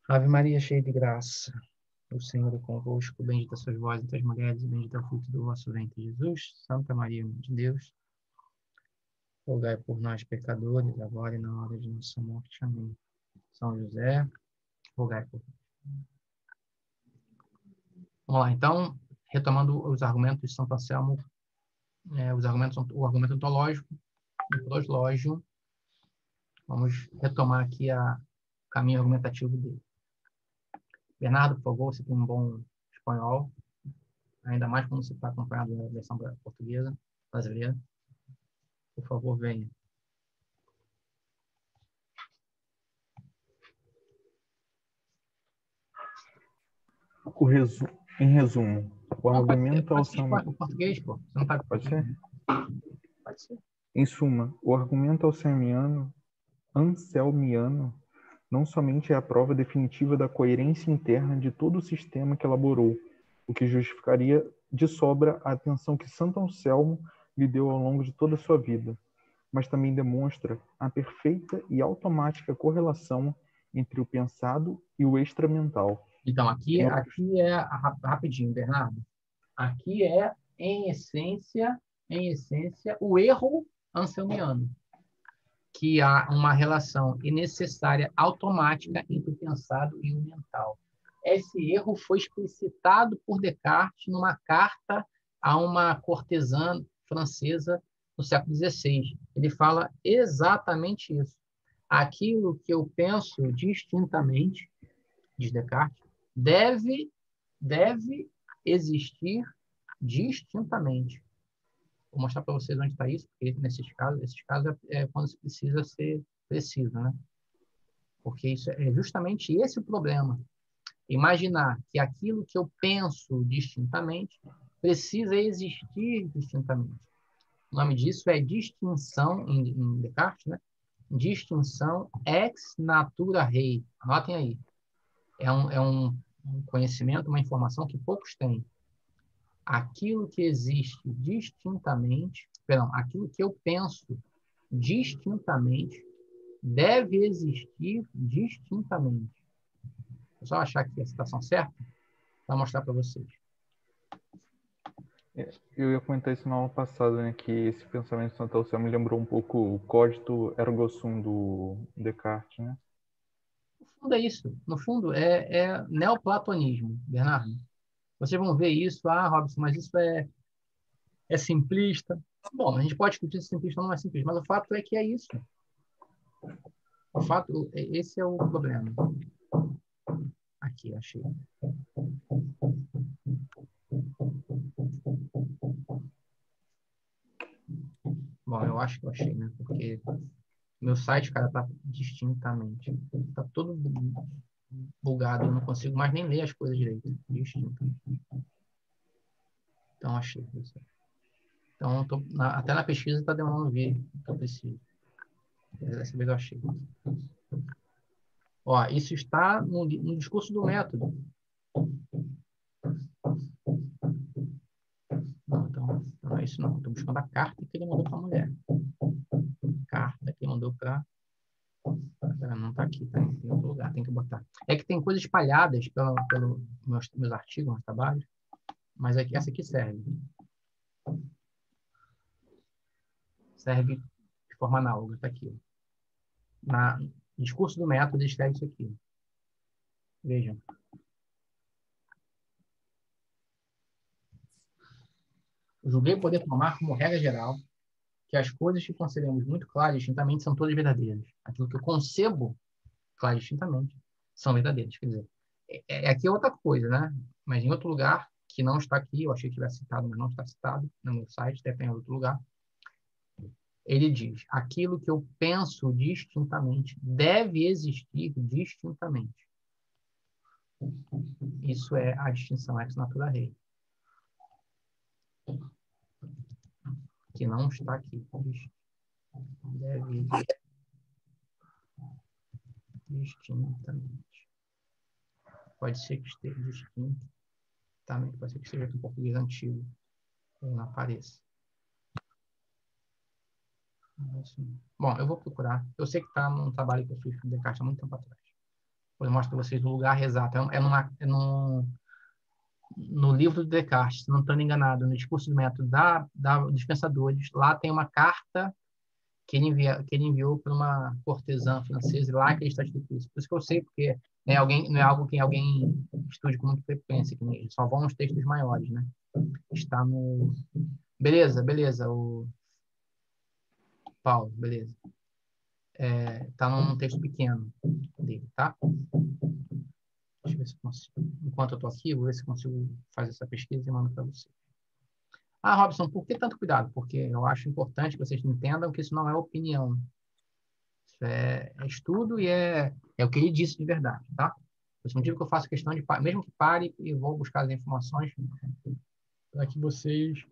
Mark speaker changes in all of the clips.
Speaker 1: Ave Maria, cheia de graça, o Senhor é convosco, bendita sois vós entre as mulheres, e bendito é o fruto do vosso ventre, Jesus. Santa Maria, Mãe de Deus, rogai por nós, pecadores, agora e na hora de nossa morte. Amém. São José, rogai por nós. Vamos lá, então, retomando os argumentos de Santo Anselmo, o argumento ontológico e proslógio, vamos retomar aqui o caminho argumentativo dele. Bernardo, por favor, você tem um bom espanhol, ainda mais quando você está acompanhado da versão portuguesa, brasileira. Por favor, venha.
Speaker 2: Em resumo, o
Speaker 1: Não,
Speaker 2: argumento
Speaker 1: pode ser
Speaker 2: alçamiano.
Speaker 1: o português, pô. Você não tá...
Speaker 2: Pode ser?
Speaker 1: Pode ser.
Speaker 2: Em suma, o argumento anselmiano não somente é a prova definitiva da coerência interna de todo o sistema que elaborou, o que justificaria de sobra a atenção que Santo Anselmo lhe deu ao longo de toda a sua vida, mas também demonstra a perfeita e automática correlação entre o pensado e o extramental.
Speaker 1: Então, aqui é rapidinho, Bernardo. Aqui é, em essência, o erro anselmiano, que há uma relação necessária, automática, entre o pensado e o mental. Esse erro foi explicitado por Descartes numa carta a uma cortesã francesa no século XVI. Ele fala exatamente isso. Aquilo que eu penso distintamente, diz Descartes, deve existir distintamente. Vou mostrar para vocês onde está isso, porque esses casos é quando se precisa ser preciso, né? Porque isso é justamente esse o problema. Imaginar que aquilo que eu penso distintamente precisa existir distintamente. O nome disso é distinção, em Descartes, né? Distinção ex natura rei. Anotem aí. É um conhecimento, uma informação que poucos têm. Aquilo que existe distintamente, aquilo que eu penso distintamente deve existir distintamente. Vou só achar aqui a citação certa para mostrar para vocês.
Speaker 2: Eu ia comentar isso na aula passada, né, que esse pensamento de Santo Anselmo me lembrou um pouco o cogito ergo sum do Descartes, né?
Speaker 1: No fundo é isso. No fundo é neoplatonismo, Bernardo. Vocês vão ver isso, Robson, mas isso é simplista. Bom, a gente pode discutir se simplista ou não é simplista, mas o fato é que é isso. O fato, esse é o problema. Aqui, achei. Bom, eu acho que eu achei, né? Porque meu site, cara, tá distintamente. Tá todo bugado, eu não consigo mais nem ler as coisas direito. Distinto. Então, achei. Então, até na pesquisa tá demorando ver o que eu preciso. Dessa vez eu achei. Ó, isso está no discurso do método. Não, então não é isso não. Estou buscando a carta que ele mandou para a mulher. Carta que ele mandou para... Não está aqui, tá em outro lugar, tem que botar. É que tem coisas espalhadas pelo meus artigos, meus trabalhos, mas essa aqui serve. Serve de forma análoga, está aqui. No discurso do método, ele escreve isso aqui. Vejam. Julguei poder tomar como regra geral que as coisas que concebemos muito claras e distintamente são todas verdadeiras. Aquilo que eu concebo claro e distintamente são verdadeiras. Quer dizer, aqui é outra coisa, né? Mas em outro lugar, que não está aqui, eu achei que tivesse citado, mas não está citado no meu site, deve estar em outro lugar. Ele diz: aquilo que eu penso distintamente deve existir distintamente. Isso é a distinção ex natura rei. Que não está aqui. Deve existir distintamente. Pode ser que esteja distinto também. Pode ser que esteja em português antigo. Ou não apareça. Bom, eu vou procurar. Eu sei que está num trabalho que eu fiz com o Descartes há muito tempo atrás. Eu mostro para vocês o lugar exato. No livro do Descartes, se não estou enganado, no discurso do método dos pensadores, lá tem uma carta que ele enviou para uma cortesã francesa, e lá que ele está escrito isso. Por isso que eu sei, porque não é algo que alguém estude com muita frequência, que só vão os textos maiores, né? Está no... Beleza, o Paulo, beleza. Está num texto pequeno dele, tá? Deixa eu ver se eu consigo. Enquanto eu estou aqui, eu vou ver se eu consigo fazer essa pesquisa e mando para você. Ah, Robson, por que tanto cuidado? Porque eu acho importante que vocês entendam que isso não é opinião. Isso é estudo e é o que ele disse de verdade, tá? Por esse motivo que eu faço questão de, mesmo que pare e vou buscar as informações para que vocês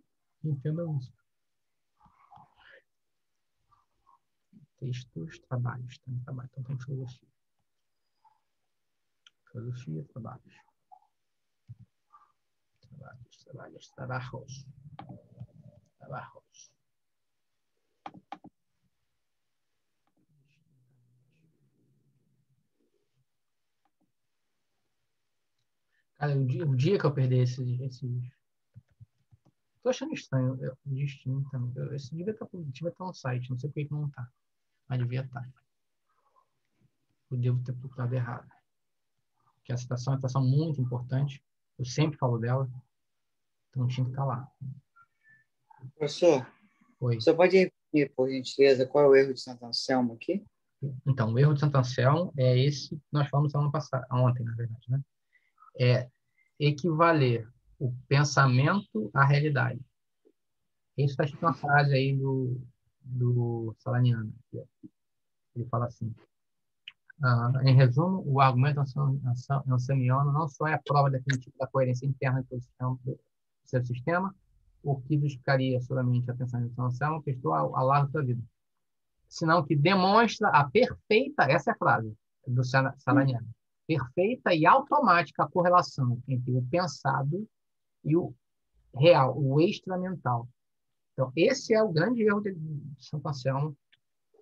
Speaker 1: entendam isso. Textos, trabalhos. Tem trabalho, então tem filosofia. Filosofia, trabalhos. Trabajos. Cara, o dia que eu perder esses... Tô achando estranho. Destino também. Esse devia estar no site. Não sei por que não está. Mas devia estar. Eu devo ter procurado errado. Porque a citação é uma citação muito importante. Eu sempre falo dela. Então tinha que estar lá.
Speaker 3: Professor,
Speaker 1: Foi.
Speaker 3: você pode repetir, por gentileza, qual é o erro de Santo Anselmo aqui?
Speaker 1: Então, o erro de Santo Anselmo é esse que nós falamos ontem, na verdade, né? É equivaler o pensamento à realidade. Isso está escrito uma frase aí do Salaniano. Ele fala assim, em resumo, o argumento ansemiano não só é a prova definitiva da coerência interna do seu sistema, o que justificaria solamente a pensamento de Anselmo, que estou ao largo da vida, senão que demonstra a perfeita, essa é a frase do Salaniano, perfeita e automática correlação entre o pensado e o real, o extramental. Então, esse é o grande erro de Santo Anselmo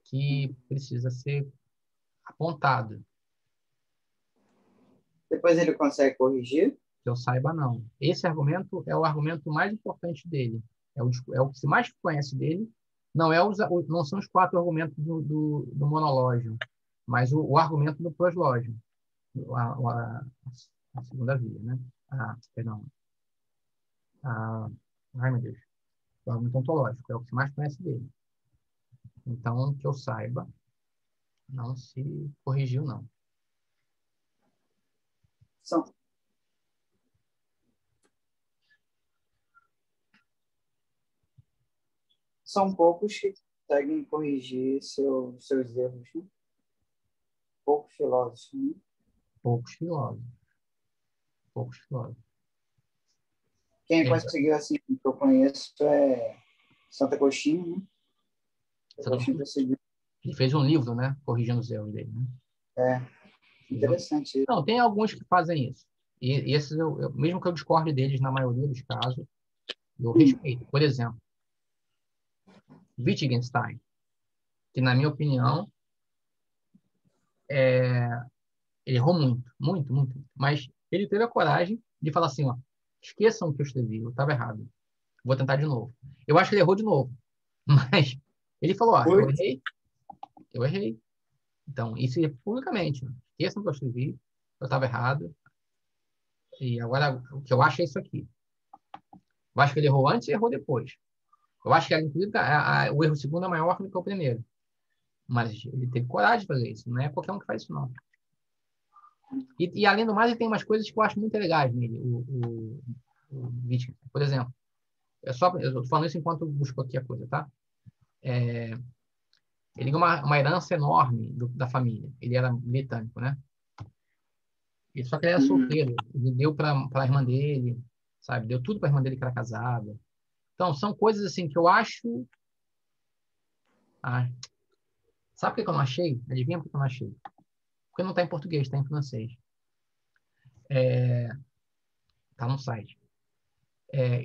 Speaker 1: que precisa ser apontado.
Speaker 3: Depois ele consegue corrigir?
Speaker 1: Que eu saiba, não. Esse argumento é o argumento mais importante dele. É o que se mais conhece dele. Não são os 4 argumentos do monológio, mas o argumento do proslógio. A segunda via, né? Perdão. Ai, meu Deus. O argumento ontológico é o que se mais conhece dele. Então, que eu saiba, não se corrigiu, não.
Speaker 3: São poucos que conseguem corrigir seus erros, né? Poucos filósofos, né?
Speaker 1: Poucos filósofos.
Speaker 3: Quem conseguiu, assim, que eu conheço é Santo Agostinho, né? Agostinho conseguiu.
Speaker 1: Ele fez um livro, né? Corrigindo os erros dele, né?
Speaker 3: Interessante.
Speaker 1: Não, tem alguns que fazem isso. E esses, mesmo que eu discorde deles na maioria dos casos, eu respeito. Por exemplo, Wittgenstein, que, na minha opinião, ele errou muito. Mas ele teve a coragem de falar assim, ó, esqueçam o que eu escrevi, eu estava errado. Vou tentar de novo. Eu acho que ele errou de novo. Mas ele falou, ó, eu errei. Então, isso é publicamente. Esqueçam o que eu escrevi, eu estava errado. E agora, o que eu acho é isso aqui. Eu acho que ele errou antes e errou depois. Eu acho que, inclusive, o erro segundo é maior do que o primeiro. Mas ele teve coragem de fazer isso. Não é qualquer um que faz isso, não. E além do mais, ele tem umas coisas que eu acho muito legais nele, o Wittgenstein. Por exemplo, eu estou falando isso enquanto eu busco aqui a coisa, tá? Ele tinha uma herança enorme da família. Ele era britânico, né? Só que ele era solteiro. Ele deu para a irmã dele, sabe? Deu tudo para a irmã dele que era casada. Então, são coisas assim que eu acho... Sabe por que eu não achei? Adivinha por que eu não achei? Porque não está em português, está em francês. Está no site.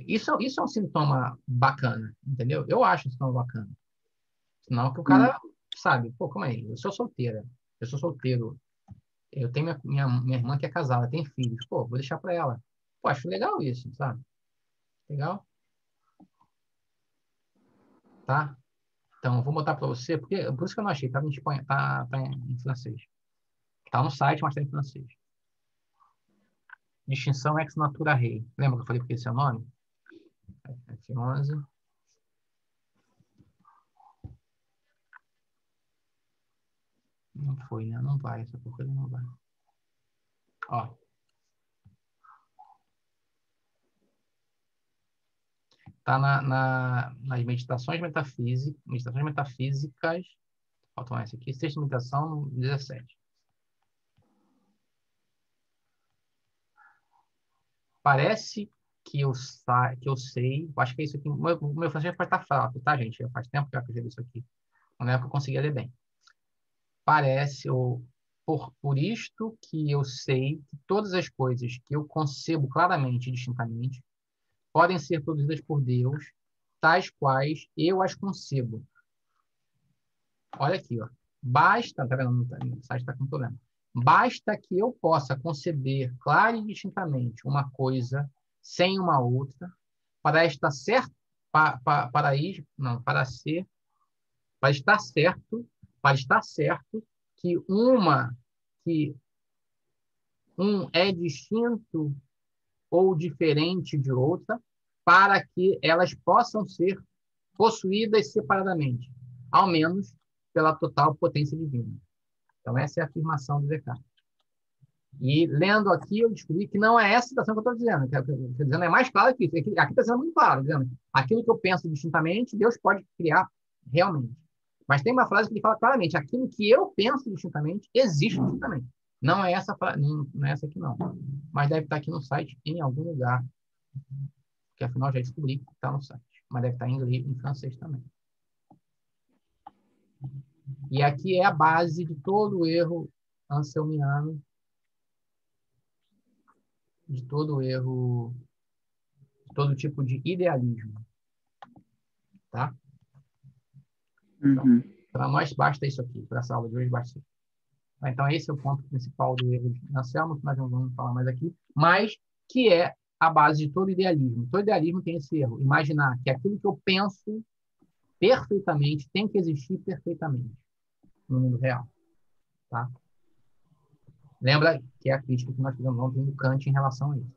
Speaker 1: Isso é um sintoma bacana, entendeu? Eu acho um sintoma bacana. Senão que o cara sabe, pô, calma aí, eu sou solteira. Eu sou solteiro Eu tenho minha irmã que é casada, tem filhos. Pô, vou deixar para ela. Pô, acho legal isso, sabe? Legal? Tá? Então, eu vou botar para você, porque por isso que eu não achei, tá em espanhol, tá em francês. Tá no site, mas tá em francês. Distinção ex natura rei. Lembra que eu falei porque esse é o nome? F11. Não foi, né? Não vai, essa porcaria não vai. Ó. Tá nas meditações metafísicas. Faltam essa aqui. Sexta meditação 17. Parece que eu sei. Acho que é isso aqui. O meu francês pode estar fraco, tá, gente? Faz tempo que eu escrevi isso aqui. Não é que eu conseguia ler bem. Parece, ou por isto que eu sei que todas as coisas que eu concebo claramente e distintamente podem ser produzidas por Deus, tais quais eu as concebo. Olha aqui, ó. Basta, tá vendo? O site está com problema. Basta que eu possa conceber clara e distintamente uma coisa sem uma outra, para estar certo, para ir, não, para estar certo que que um é distinto ou diferente de outra, para que elas possam ser possuídas separadamente, ao menos pela total potência divina. Então, essa é a afirmação do Descartes. E lendo aqui, eu descobri que não é essa citação que eu estou dizendo. Que eu estou dizendo é mais claro que isso. Aqui está sendo muito claro, dizendo aquilo que eu penso distintamente, Deus pode criar realmente. Mas tem uma frase que ele fala claramente: aquilo que eu penso distintamente existe distintamente. Não é essa, não é essa aqui, não. Mas deve estar aqui no site em algum lugar. Que afinal já descobri que está no site. Mas deve estar em inglês e em francês também. E aqui é a base de todo o erro anselmiano, de todo erro, de todo tipo de idealismo. Tá? Então, para nós basta isso aqui. Para essa aula de hoje basta isso. Então, esse é o ponto principal do erro de Anselmo, que nós não vamos falar mais aqui, mas que é a base de todo idealismo. Todo idealismo tem esse erro. Imaginar que aquilo que eu penso perfeitamente tem que existir perfeitamente no mundo real. Tá? Lembra que é a crítica que nós fizemos ontem do Kant em relação a isso.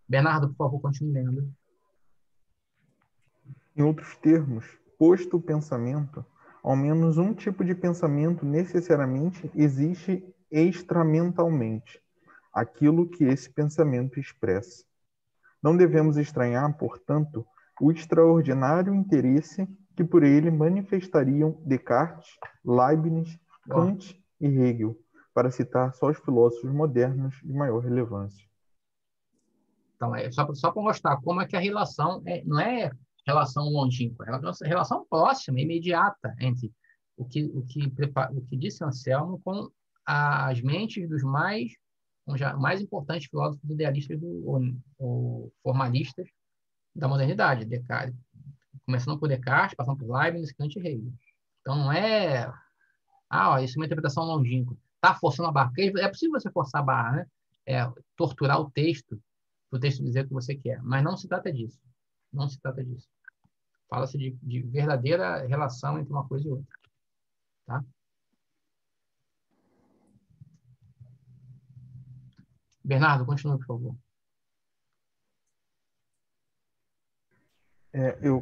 Speaker 1: Bernardo, por favor, continue lendo.
Speaker 2: Em outros termos, posto o pensamento, ao menos um tipo de pensamento necessariamente existe extramentalmente, aquilo que esse pensamento expressa. Não devemos estranhar, portanto, o extraordinário interesse que por ele manifestariam Descartes, Leibniz, Kant e Hegel, para citar só os filósofos modernos de maior relevância.
Speaker 1: Então, é só para mostrar como é que a relação não é relação longínqua, é uma relação próxima, imediata, entre o que disse Anselmo com as mentes dos mais importantes filósofos idealistas ou formalistas da modernidade, Descartes, começando por Descartes, passando por Leibniz, Kant e Hegel. Então, não é... isso é uma interpretação longínqua. Está forçando a barra. É possível você forçar a barra, né? Torturar o texto dizer o que você quer. Mas não se trata disso. Não se trata disso. Fala-se de verdadeira relação entre uma coisa e outra. Tá? Bernardo, continue, por favor.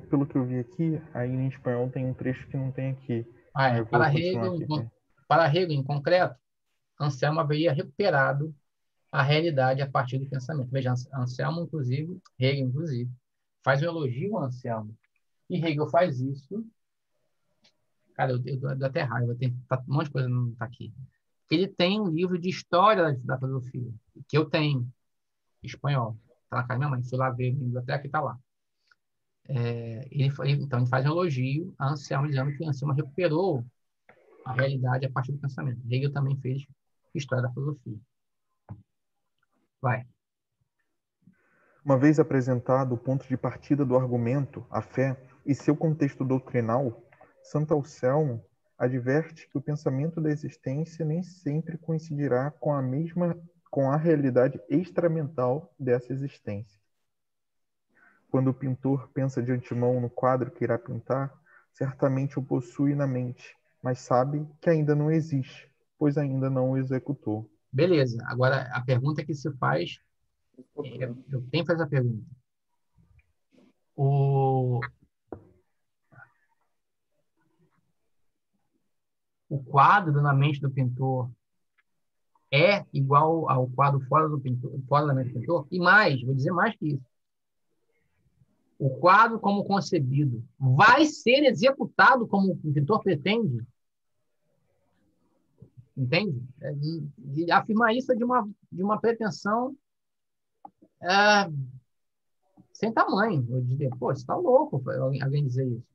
Speaker 2: Pelo que eu vi aqui, aí em espanhol tem um trecho que não tem aqui. Eu vou continuar aqui.
Speaker 1: Para Hegel, em concreto, Anselmo haveria recuperado a realidade a partir do pensamento. Veja, Anselmo, inclusive, Hegel, inclusive, faz um elogio ao Anselmo. E Hegel faz isso. Cara, eu dou até raiva, um monte de coisa não está aqui. Ele tem um livro de história da filosofia, que eu tenho, em espanhol. Está na casa da minha mãe, fui lá ver, minha biblioteca e está lá. Então, ele faz um elogio a Anselmo, dizendo que Anselmo recuperou a realidade a partir do pensamento. Hegel também fez história da filosofia. Vai.
Speaker 2: Uma vez apresentado o ponto de partida do argumento, a fé, e seu contexto doutrinal, Santo Anselmo adverte que o pensamento da existência nem sempre coincidirá com a realidade extramental dessa existência. Quando o pintor pensa de antemão no quadro que irá pintar, certamente o possui na mente, mas sabe que ainda não existe, pois ainda não o executou.
Speaker 1: Beleza. Agora, a pergunta que se faz, eu tenho que fazer a pergunta. O quadro na mente do pintor é igual ao quadro fora do pintor, fora da mente do pintor? E mais, vou dizer mais que isso. O quadro, como concebido, vai ser executado como o pintor pretende? Entende? E afirmar isso é de uma pretensão sem tamanho. Eu dizer, pô, você está louco alguém dizer isso.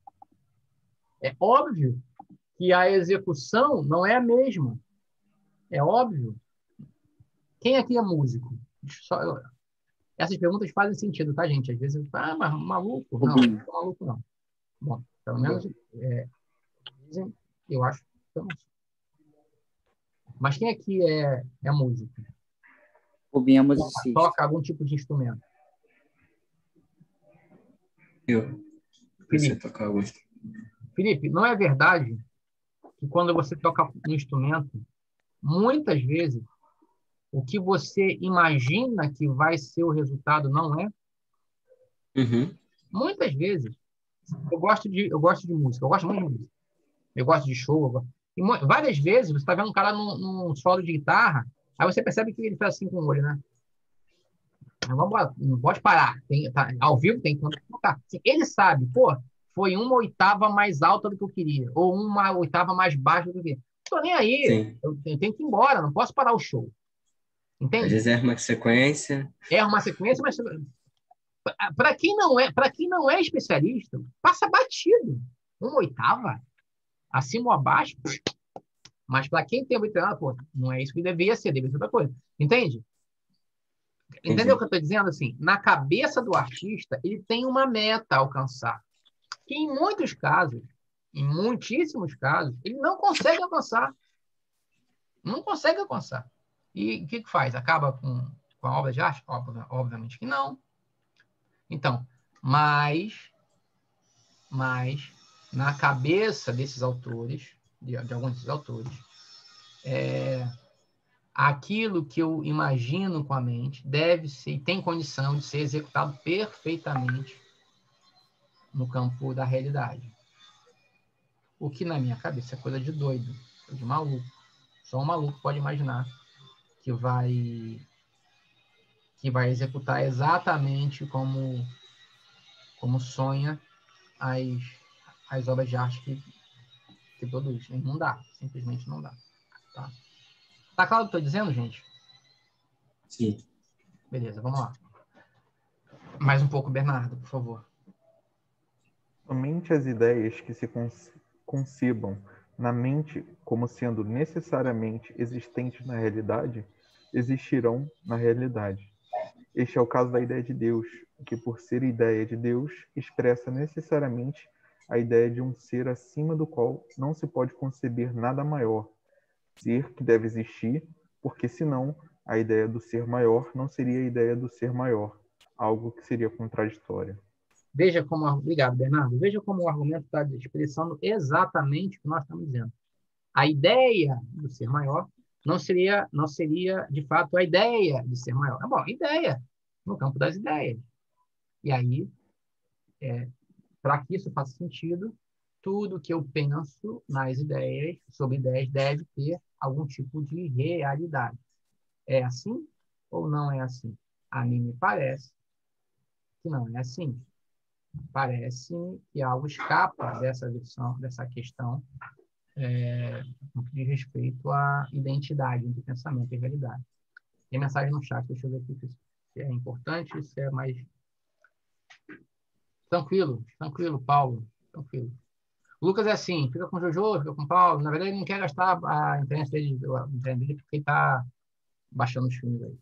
Speaker 1: É óbvio que a execução não é a mesma. É óbvio. Quem aqui é músico? Essas perguntas fazem sentido, tá, gente? Às vezes, mas maluco? Não, não sou maluco, não. Bom, pelo menos, dizem, eu acho que eu não sou. Mas quem aqui é músico?
Speaker 3: Rubinho é musicista.
Speaker 1: Toca algum tipo de instrumento?
Speaker 4: Eu. Você tocar algo.
Speaker 1: Felipe, não é verdade que quando você toca um instrumento, muitas vezes, o que você imagina que vai ser o resultado não é?
Speaker 4: Uhum.
Speaker 1: Muitas vezes. Eu gosto de música, eu gosto muito de música. Eu gosto de show. E várias vezes você está vendo um cara num solo de guitarra, aí você percebe que ele faz assim com o olho, né? Vamos embora, não pode parar. Ao vivo tem que tocar. Assim, ele sabe, pô, foi uma oitava mais alta do que eu queria, ou uma oitava mais baixa do que eu queria. Estou nem aí,
Speaker 4: Sim.
Speaker 1: eu tenho que ir embora, não posso parar o show.
Speaker 4: Às
Speaker 1: Entende?
Speaker 4: vezes é uma sequência.
Speaker 1: É uma sequência, mas para quem não é especialista, passa batido. Uma oitava, acima ou abaixo. Mas para quem tem muito treinado, pô, não é isso que devia ser outra coisa. Entende? Entendeu o que eu estou dizendo? Assim, na cabeça do artista, ele tem uma meta a alcançar. Que em muitos casos, em muitíssimos casos, ele não consegue alcançar. Não consegue alcançar. E o que faz? Acaba com a obra de arte? Obviamente que não. Então, mas na cabeça desses autores, de alguns desses autores, aquilo que eu imagino com a mente deve ser e tem condição de ser executado perfeitamente no campo da realidade. O que na minha cabeça é coisa de doido, de maluco. Só um maluco pode imaginar que vai executar exatamente como sonha as obras de arte que produz. Não dá, simplesmente não dá. Tá claro o que eu estou dizendo, gente?
Speaker 4: Sim.
Speaker 1: Beleza, vamos lá. Mais um pouco, Bernardo, por favor.
Speaker 2: Somente as ideias que se concebam na mente como sendo necessariamente existentes na realidade, existirão na realidade. Este é o caso da ideia de Deus, que, por ser ideia de Deus, expressa necessariamente a ideia de um ser acima do qual não se pode conceber nada maior, ser que deve existir, porque senão a ideia do ser maior não seria a ideia do ser maior, algo que seria contraditório.
Speaker 1: Veja como... Obrigado, Bernardo. Veja como o argumento está expressando exatamente o que nós estamos dizendo. A ideia do ser maior não seria, de fato, a ideia de ser maior. Bom, ideia, no campo das ideias. E aí, para que isso faça sentido, tudo que eu penso nas ideias, sobre ideias, deve ter algum tipo de realidade. É assim ou não é assim? A mim me parece que não é assim. Parece que algo escapa dessa questão no que diz respeito à identidade entre pensamento e realidade. Tem mensagem no chat, deixa eu ver aqui se é importante, se é mais... Tranquilo, Paulo, tranquilo. O Lucas é assim, fica com o Jojo, fica com o Paulo. Na verdade, ele não quer gastar a internet dele porque ele está baixando os filmes aí.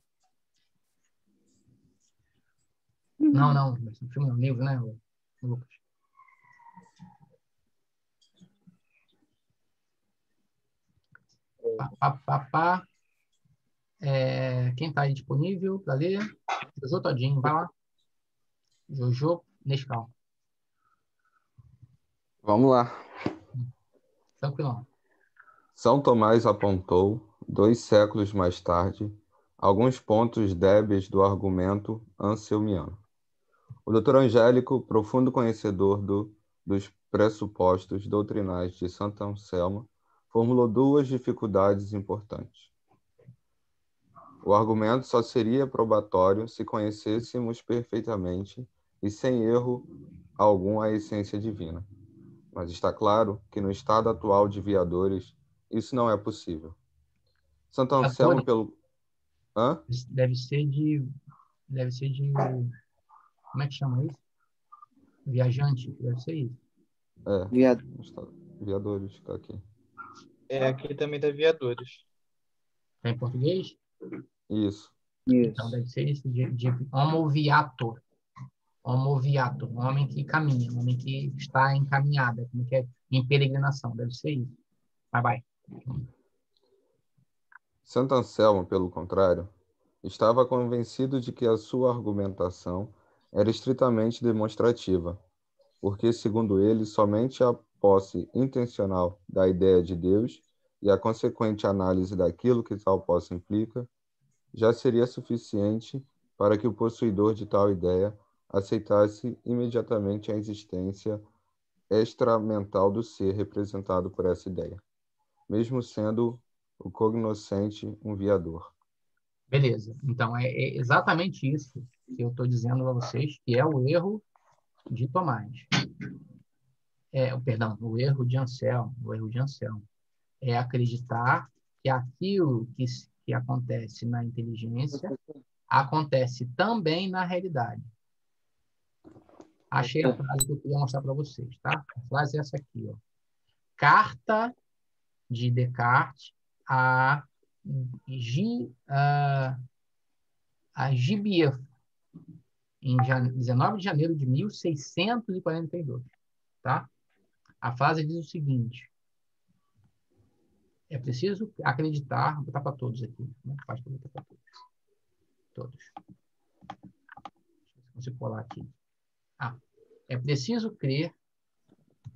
Speaker 1: Não, o filme não, o livro, né, o Lucas? Quem está aí disponível para ler? Jojo Todinho, vai lá. Jojo Nescau.
Speaker 5: Vamos lá.
Speaker 1: Tranquilão.
Speaker 5: São Tomás apontou, 2 séculos mais tarde, alguns pontos débeis do argumento anselmiano. O doutor Angélico, profundo conhecedor dos pressupostos doutrinais de Santo Anselmo, formulou 2 dificuldades importantes. O argumento só seria probatório se conhecêssemos perfeitamente e sem erro algum a essência divina. Mas está claro que no estado atual de viadores isso não é possível. Santo Anselmo pelo... Hã?
Speaker 1: Deve ser de... Como é que chama isso? Viajante, deve ser isso.
Speaker 5: Viadores, está aqui.
Speaker 2: Aqui também tá viadores.
Speaker 1: Está em português?
Speaker 5: Isso.
Speaker 1: Então, deve ser isso, de homo viator. Homo viator, um homem que caminha, um homem que está encaminhado, como que é em peregrinação, deve ser isso. Vai.
Speaker 5: Santo Anselmo, pelo contrário, estava convencido de que a sua argumentação era estritamente demonstrativa, porque, segundo ele, somente a posse intencional da ideia de Deus e a consequente análise daquilo que tal posse implica já seria suficiente para que o possuidor de tal ideia aceitasse imediatamente a existência extramental do ser representado por essa ideia, mesmo sendo o cognoscente um viador.
Speaker 1: Beleza. Então, é exatamente isso que eu estou dizendo a vocês, que é o erro de Tomás. O erro de Anselmo. O erro de Anselmo é acreditar que aquilo que acontece na inteligência acontece também na realidade. Achei a frase que eu queria mostrar para vocês, tá? A frase é essa aqui, ó. Carta de Descartes a Gibier, em 19 de janeiro de 1642, tá? A frase diz o seguinte: é preciso acreditar, vou botar para todos aqui, como é que faz para botar para todos? Todos. Deixa eu colar aqui. É preciso crer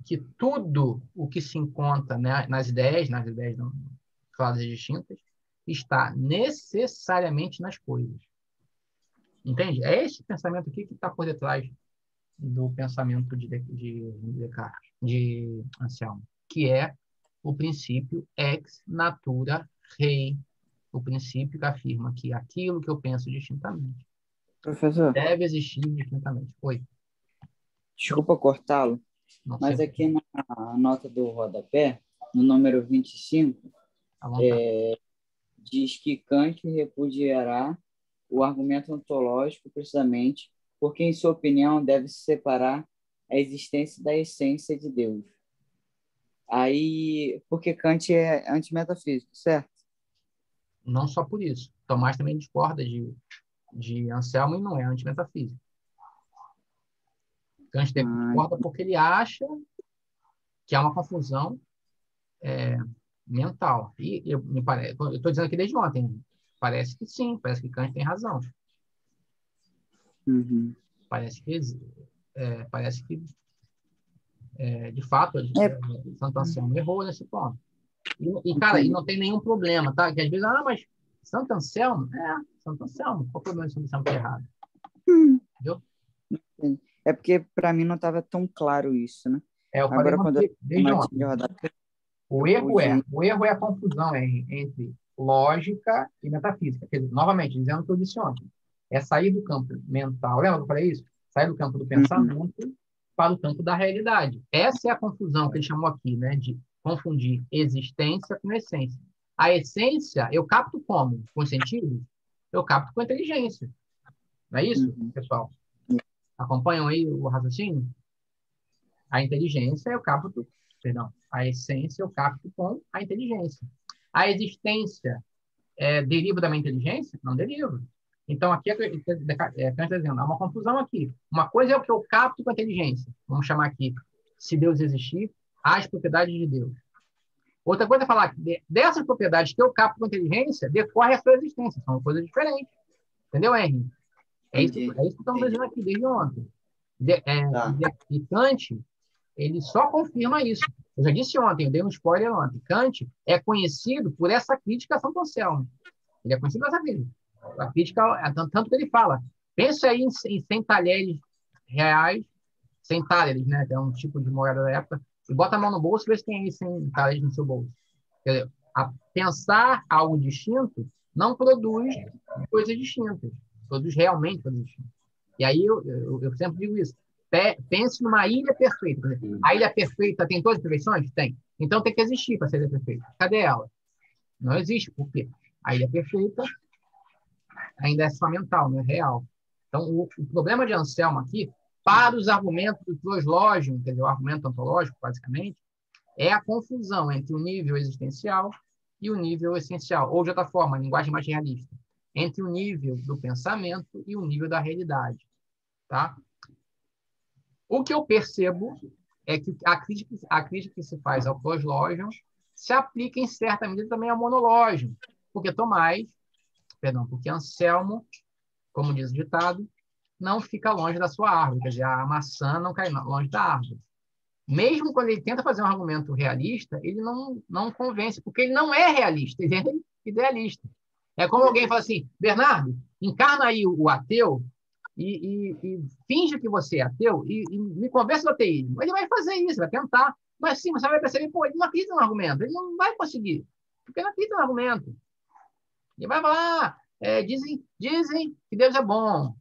Speaker 1: que tudo o que se encontra, né, nas ideias claras e distintas, está necessariamente nas coisas. Entende? É esse pensamento aqui que está por detrás do pensamento de Descartes, de Anselmo, que é o princípio ex natura rei, o princípio que afirma que aquilo que eu penso distintamente
Speaker 3: Professor,
Speaker 1: deve existir distintamente. Oi.
Speaker 3: desculpa cortá-lo, mas aqui na nota do rodapé, no número 25, diz que Kant repudiará o argumento ontológico precisamente porque, em sua opinião, deve-se separar a existência da essência de Deus. Aí, porque Kant é antimetafísico, certo?
Speaker 1: Não só por isso. Tomás também discorda de Anselmo e não é antimetafísico. Kant discorda porque ele acha que há uma confusão mental. E eu estou dizendo aqui desde ontem, parece que sim, parece que Kant tem razão.
Speaker 3: Uhum.
Speaker 1: Parece que de fato, Santo Anselmo errou nesse ponto. Cara, e não tem nenhum problema, tá? Que às vezes, mas Santo Anselmo? Santo Anselmo. Qual o problema de Santo Anselmo que é errado? Entendeu?
Speaker 3: É porque, para mim, não estava tão claro isso, né?
Speaker 1: Eu falei desde ontem. O erro é a confusão entre lógica e metafísica. Quer dizer, novamente, dizendo o que eu disse ontem. É sair do campo mental. Lembra que eu falei isso? Sair do campo do pensamento para o campo da realidade. Essa é a confusão que ele chamou aqui, né? De confundir existência com essência. A essência, eu capto como? Com os sentidos? Eu capto com a inteligência. Não é isso, pessoal? Acompanham aí o raciocínio? A inteligência eu capto, a essência eu capto com a inteligência. A existência deriva da minha inteligência? Não deriva. Então, aqui está dizendo, há uma confusão aqui. Uma coisa é o que eu capto com a inteligência. Vamos chamar aqui, se Deus existir, as propriedades de Deus. Outra coisa é falar que dessas propriedades que eu capto com inteligência, decorre a sua existência. São coisas diferentes. Entendeu, Henry? É isso que estamos dizendo aqui desde ontem. E Kant, ele só confirma isso. Eu já disse ontem, eu dei um spoiler ontem. Kant é conhecido por essa crítica a Santo Anselmo. Ele é conhecido por essa crítica. A crítica, tanto que ele fala, pensa aí em 100 talheres reais, 100 talheres, né? Que é um tipo de moeda da época, e bota a mão no bolso e vê se tem aí 100 talheres no seu bolso. Quer dizer, pensar algo distinto não produz coisas distintas. Produz realmente coisas distintas. E aí eu sempre digo isso. Pense numa ilha perfeita. A ilha perfeita tem todas as perfeições? Tem. Então tem que existir para ser ilha perfeita. Cadê ela? Não existe. Por quê? A ilha perfeita ainda é só mental, não é real. Então, o problema de Anselmo aqui, para os argumentos do proslógio, quer dizer, o argumento ontológico, basicamente, é a confusão entre o nível existencial e o nível essencial. Ou, de outra forma, a linguagem mais realista, entre o nível do pensamento e o nível da realidade. Tá? O que eu percebo é que a crítica que se faz ao proslógio se aplica, em certa medida, também ao monológio. Porque porque Anselmo, como diz o ditado, não fica longe da sua árvore, quer dizer, a maçã não cai longe da árvore. Mesmo quando ele tenta fazer um argumento realista, ele não convence, porque ele não é realista, ele é idealista. É como alguém fala assim, Bernardo, encarna aí o ateu e finge que você é ateu e me conversa do ateísmo. Ele vai fazer isso, vai tentar, mas sim, você vai perceber, pô, ele não acredita no argumento, ele não vai conseguir, porque ele não acredita no argumento. Ele vai falar, dizem que Deus é bom,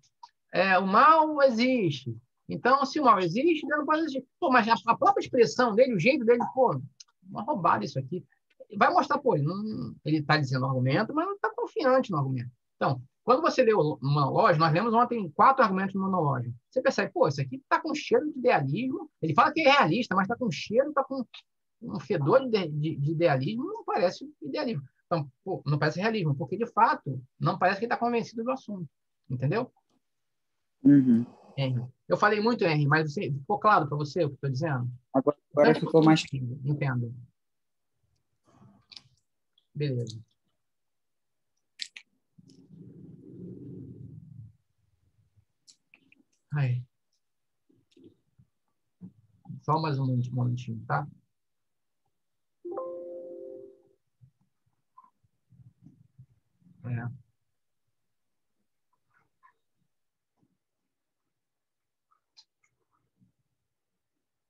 Speaker 1: o mal existe. Então, se o mal existe, Deus não pode existir. Pô, mas a própria expressão dele, o jeito dele, pô, uma roubada isso aqui. Vai mostrar, pô, ele está dizendo o argumento, mas não está confiante no argumento. Então, quando você lê o monológio, nós lemos ontem 4 argumentos no monológio. Você percebe, pô, isso aqui está com cheiro de idealismo. Ele fala que é realista, mas está com cheiro, está com um fedor de idealismo, não parece idealismo. Então, pô, não parece realismo, porque, de fato, não parece que ele está convencido do assunto. Entendeu?
Speaker 3: Uhum.
Speaker 1: Henry. Eu falei muito, Henry, mas ficou claro para você o que estou dizendo?
Speaker 3: Agora ficou mais...
Speaker 1: Entendo. Beleza. Ai. Só mais um momentinho, tá?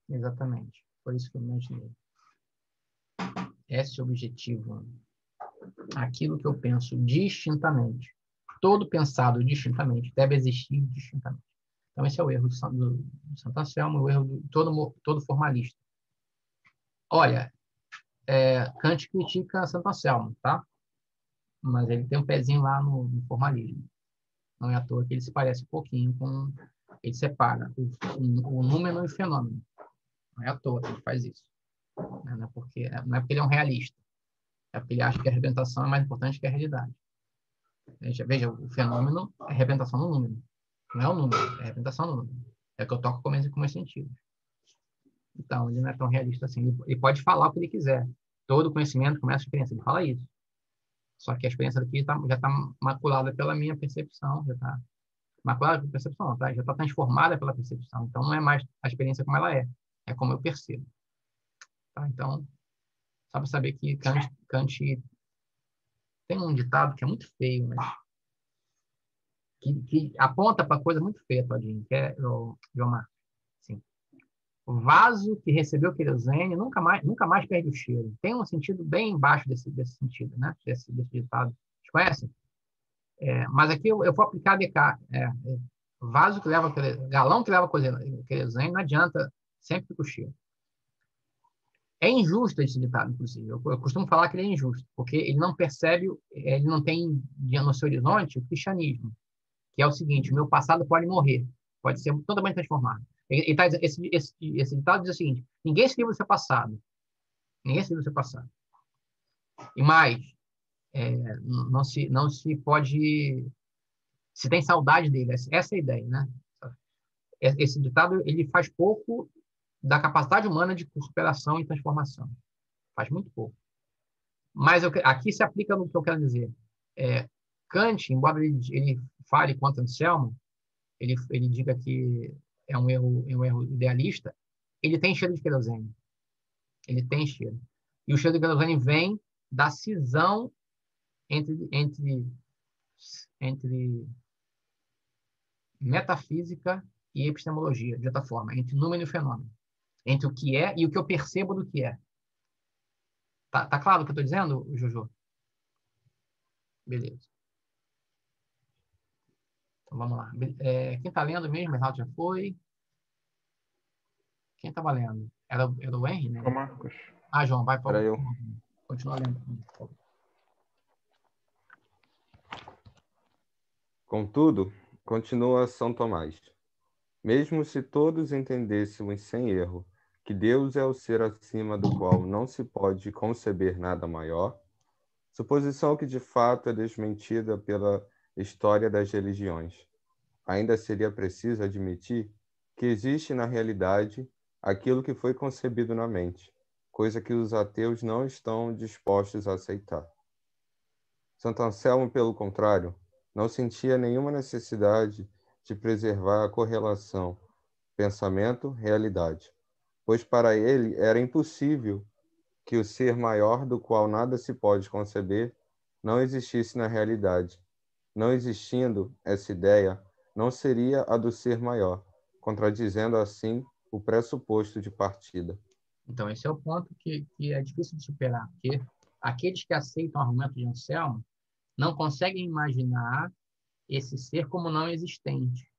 Speaker 1: Exatamente. Foi isso que eu imaginei. Esse é o objetivo. Aquilo que eu penso distintamente. Todo pensado distintamente deve existir distintamente. Então, esse é o erro do Santo Anselmo, o erro de todo formalista. Olha, Kant critica Santo Anselmo, tá? Mas ele tem um pezinho lá no formalismo. Não é à toa que ele se parece um pouquinho com... Ele separa o númeno e o fenômeno. Não é à toa que ele faz isso. Não é porque ele é um realista. É porque ele acha que a representação é mais importante que a realidade. Veja, o fenômeno é a representação no número. Não é o número, é a representação no número. É o que eu toco com meus sentidos. Então, ele não é tão realista assim. Ele pode falar o que ele quiser. Todo conhecimento começa a experiência. Ele fala isso. Só que a experiência daqui já está maculada pela minha percepção. Já está maculada pela percepção, tá? Já está transformada pela percepção. Então, não é mais a experiência como ela é. É como eu percebo. Tá? Então, só para saber que Kant tem um ditado que é muito feio, mas que aponta para coisa muito feia, Todinho, que é o Gilmar. Assim, o vaso que recebeu querosene nunca mais perde o cheiro. Tem um sentido bem embaixo desse sentido, né? Desse ditado. Vocês conhecem? Mas aqui eu vou aplicar Descartes. Vaso que leva galão que leva querosene não adianta, sempre fica o cheiro. É injusto esse ditado, inclusive. Eu costumo falar que ele é injusto, porque ele não percebe, ele não tem no seu horizonte o cristianismo, que é o seguinte: o meu passado pode morrer, pode ser totalmente transformado. Esse ditado diz o seguinte: ninguém se livra do seu passado. Ninguém se livra do seu passado. E mais, não se pode... Se tem saudade dele, essa é a ideia, né? Esse ditado, ele faz pouco da capacidade humana de superação e transformação. Faz muito pouco. Mas aqui se aplica no que eu quero dizer. Kant, embora ele fale contra Anselmo, ele diga que é um erro idealista, ele tem cheiro de querosene. Ele tem cheiro. E o cheiro de querosene vem da cisão entre metafísica e epistemologia, de outra forma, entre número e fenômeno, entre o que é e o que eu percebo do que é. Tá claro o que eu estou dizendo, Jojo? Beleza. Então vamos lá. Quem está lendo mesmo? Renato já foi. Quem estava lendo? Era o Henry, né?
Speaker 2: Ô, Marcos.
Speaker 1: João, vai para
Speaker 5: Era eu.
Speaker 1: Continua lendo.
Speaker 5: Contudo, continua São Tomás. Mesmo se todos entendêssemos sem erro que Deus é o ser acima do qual não se pode conceber nada maior, suposição que de fato é desmentida pela história das religiões, ainda seria preciso admitir que existe na realidade aquilo que foi concebido na mente, coisa que os ateus não estão dispostos a aceitar. Santo Anselmo, pelo contrário, não sentia nenhuma necessidade de preservar a correlação pensamento-realidade, pois para ele era impossível que o ser maior do qual nada se pode conceber não existisse na realidade. Não existindo essa ideia, não seria a do ser maior, contradizendo assim o pressuposto de partida.
Speaker 1: Então, esse é o ponto que é difícil de superar, porque aqueles que aceitam o argumento de Anselmo não conseguem imaginar esse ser como não existente.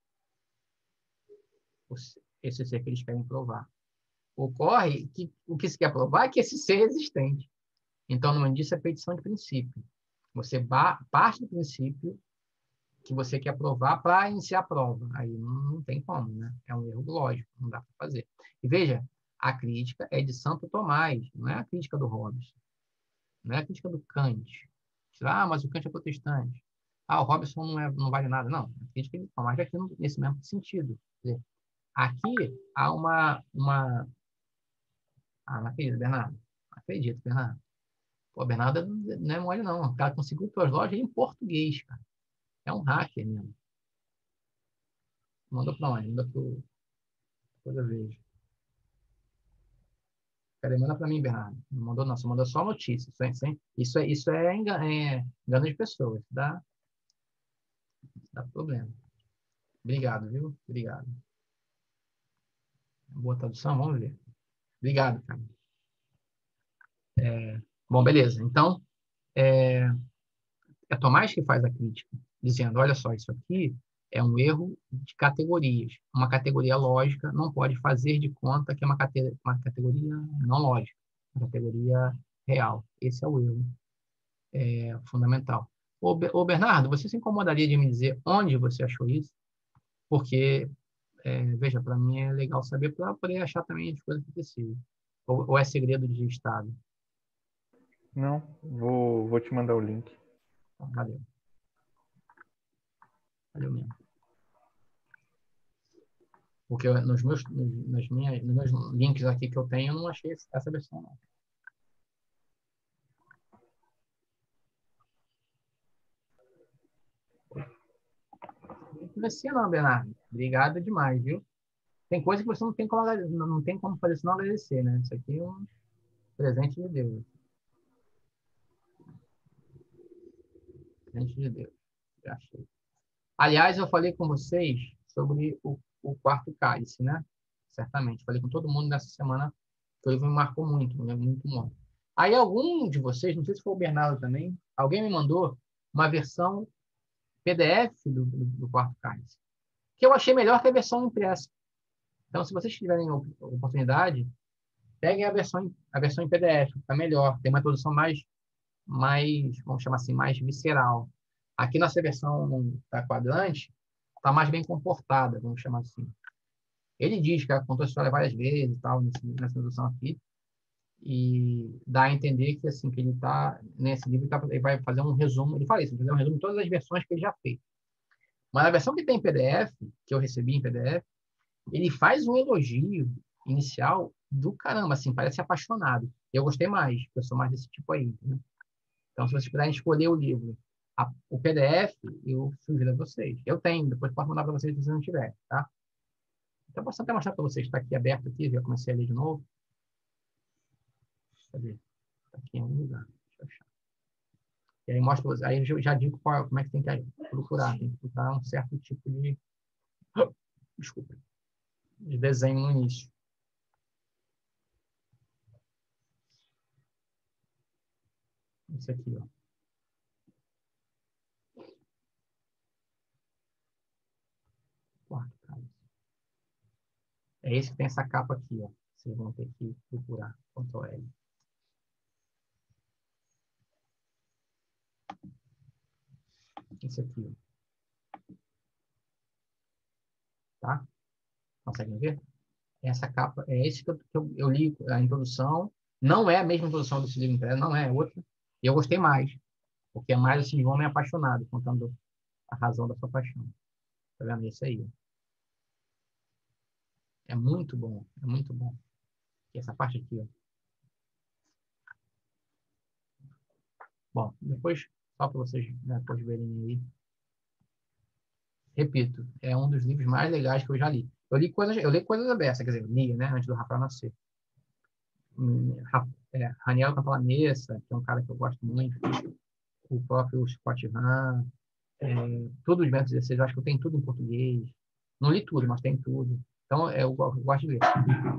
Speaker 1: Esse ser que eles querem provar. Ocorre que o que se quer provar é que esse ser é existente. Então, no disso é petição de princípio. Você parte do princípio que você quer provar para iniciar a prova. Aí não tem como, né? É um erro lógico, não dá para fazer. E veja, a crítica é de Santo Tomás, não é a crítica do Robson, não é a crítica do Kant. Mas o Kant é protestante. O Robson não vale nada. Não, a crítica de Tomás é aqui nesse mesmo sentido. Quer dizer, aqui há não acredito, Bernardo. Não acredito, Bernardo. Pô, Bernardo não é mole, não. O cara conseguiu tuas lojas em português, cara. É um hacker mesmo. Mandou para onde? Manda pro... Toda vez. Peraí, manda para mim, Bernardo. Não mandou, não. Você mandou só notícia. Isso é engano de pessoas. Dá problema. Obrigado, viu? Obrigado. Boa tradução, vamos ver. Obrigado, cara. Bom, beleza. Então, é Tomás que faz a crítica, dizendo, olha só, isso aqui é um erro de categorias. Uma categoria lógica não pode fazer de conta que é uma categoria não lógica, uma categoria real. Esse é o erro fundamental. Ô, Bernardo, você se incomodaria de me dizer onde você achou isso? Porque, veja, para mim é legal saber para poder achar também as coisas que preciso. Ou é segredo de Estado?
Speaker 2: Não, vou te mandar o link.
Speaker 1: Valeu. Valeu mesmo. Porque nos meus links aqui que eu tenho, eu não achei essa versão, não. Não precisa não, Bernardo. Obrigado demais, viu? Tem coisa que você não tem como fazer senão agradecer, né? Isso aqui é um presente de Deus. Presente de Deus. Já achei. Aliás, eu falei com vocês sobre o quarto cálice, né? Certamente. Falei com todo mundo nessa semana, que o livro me marcou muito, né? Muito, muito. Aí algum de vocês, não sei se foi o Bernardo também, alguém me mandou uma versão PDF do quarto cálice, que eu achei melhor que a versão impressa. Então, se vocês tiverem oportunidade, peguem a versão em PDF, fica melhor. Tem uma introdução mais, vamos chamar assim, mais visceral. Aqui nossa versão da Quadrante está mais bem comportada, vamos chamar assim. Ele diz que contou a história várias vezes, tal, nessa introdução aqui, e dá a entender que assim que ele está nesse livro, ele vai fazer um resumo. Ele fala isso, vai fazer um resumo de todas as versões que ele já fez. Mas a versão que tem em PDF, que eu recebi em PDF, ele faz um elogio inicial do caramba, assim, parece apaixonado. Eu gostei mais, eu sou mais desse tipo aí, né? Então, se vocês puderem escolher o livro, o PDF, eu sugiro a vocês. Eu tenho, depois posso mandar para vocês se vocês não tiverem, tá? Então, posso até mostrar para vocês. Está aqui aberto aqui, já comecei a ler de novo. Cadê? Está aqui em algum lugar. Deixa eu achar. E aí mostra, aí eu já digo como é que tem que procurar. Tem que procurar um certo tipo de... Desculpa. De desenho no início. Esse aqui, ó. Quarto, cara. É esse que tem essa capa aqui, ó. Vocês vão ter que procurar. Ctrl L. Esse aqui, ó. Tá? Conseguem ver? Essa capa é esse que eu li a introdução. Não é a mesma introdução desse livro impresso, não é outra. E eu gostei mais, porque é mais assim, de um homem apaixonado, contando a razão da sua paixão. Tá vendo? Isso aí. É muito bom, é muito bom. E essa parte aqui, ó. Bom, depois, só para vocês, né, depois verem aí. Repito, é um dos livros mais legais que eu já li. Eu li coisas abertas, quer dizer, eu lia, né, antes do Rafael nascer. Raniel Cantalamessa, que é um cara que eu gosto muito, o próprio Scott Hahn, todos os métodos 16, eu acho que eu tenho tudo em português. Não li tudo, mas tem tudo. Então, eu gosto de ler.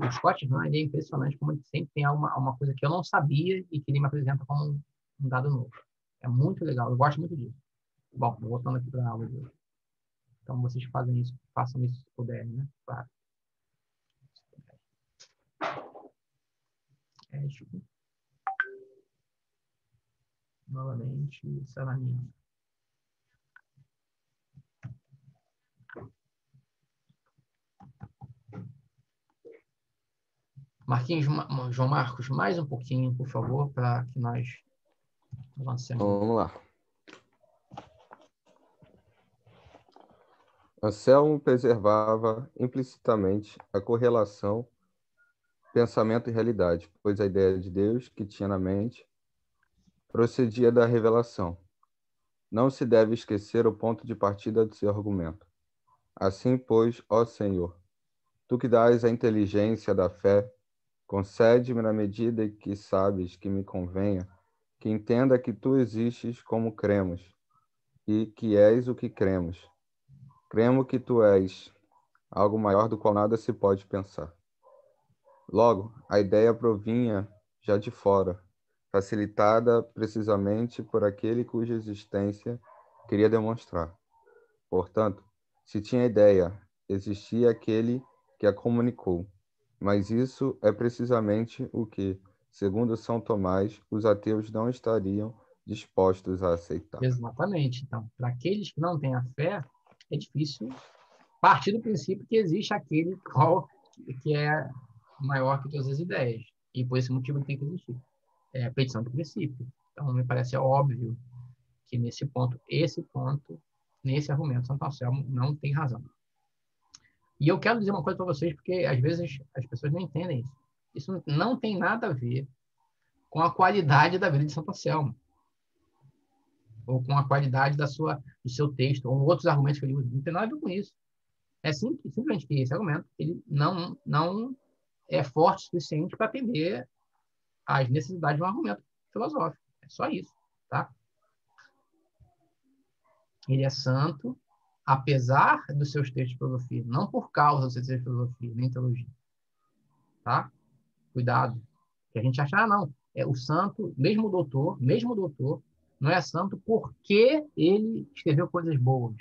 Speaker 1: O Scott Hahn, ele é impressionante como ele sempre tem uma coisa que eu não sabia e que ele me apresenta como um dado novo. É muito legal, eu gosto muito disso. Bom, voltando aqui para a aula de hoje. Então, vocês façam isso se puderem, né? Claro. Novamente, Salamiano. Marquinhos, João Marcos, mais um pouquinho, por favor, para que nós avancemos.
Speaker 5: Vamos lá. Anselmo preservava implicitamente a correlação pensamento e realidade, pois a ideia de Deus que tinha na mente procedia da revelação. Não se deve esquecer o ponto de partida do seu argumento. Assim, pois, ó Senhor, tu que dás a inteligência da fé, concede-me na medida que sabes que me convenha, que entenda que tu existes como cremos, e que és o que cremos. Cremo que tu és algo maior do qual nada se pode pensar. Logo, a ideia provinha já de fora, facilitada precisamente por aquele cuja existência queria demonstrar. Portanto, se tinha ideia, existia aquele que a comunicou. Mas isso é precisamente o que, segundo São Tomás, os ateus não estariam dispostos a aceitar.
Speaker 1: Exatamente. Então, para aqueles que não têm a fé, é difícil partir do princípio que existe aquele que é maior que todas as ideias. E por esse motivo ele tem que existir. É a petição do princípio. Então, me parece óbvio que nesse argumento, Santo Anselmo não tem razão. E eu quero dizer uma coisa para vocês, porque às vezes as pessoas não entendem isso. Isso não tem nada a ver com a qualidade da vida de Santo Anselmo, ou com a qualidade do seu texto, ou outros argumentos que ele usa. Não tem nada a ver com isso. É simplesmente que esse argumento ele não é forte o suficiente para atender às necessidades de um argumento filosófico. É só isso, tá? Ele é santo, apesar dos seus textos de filosofia, não por causa dos seus textos de filosofia, nem teologia. Tá? Cuidado. Que a gente acha, não, é o santo, mesmo doutor, não é santo porque ele escreveu coisas boas.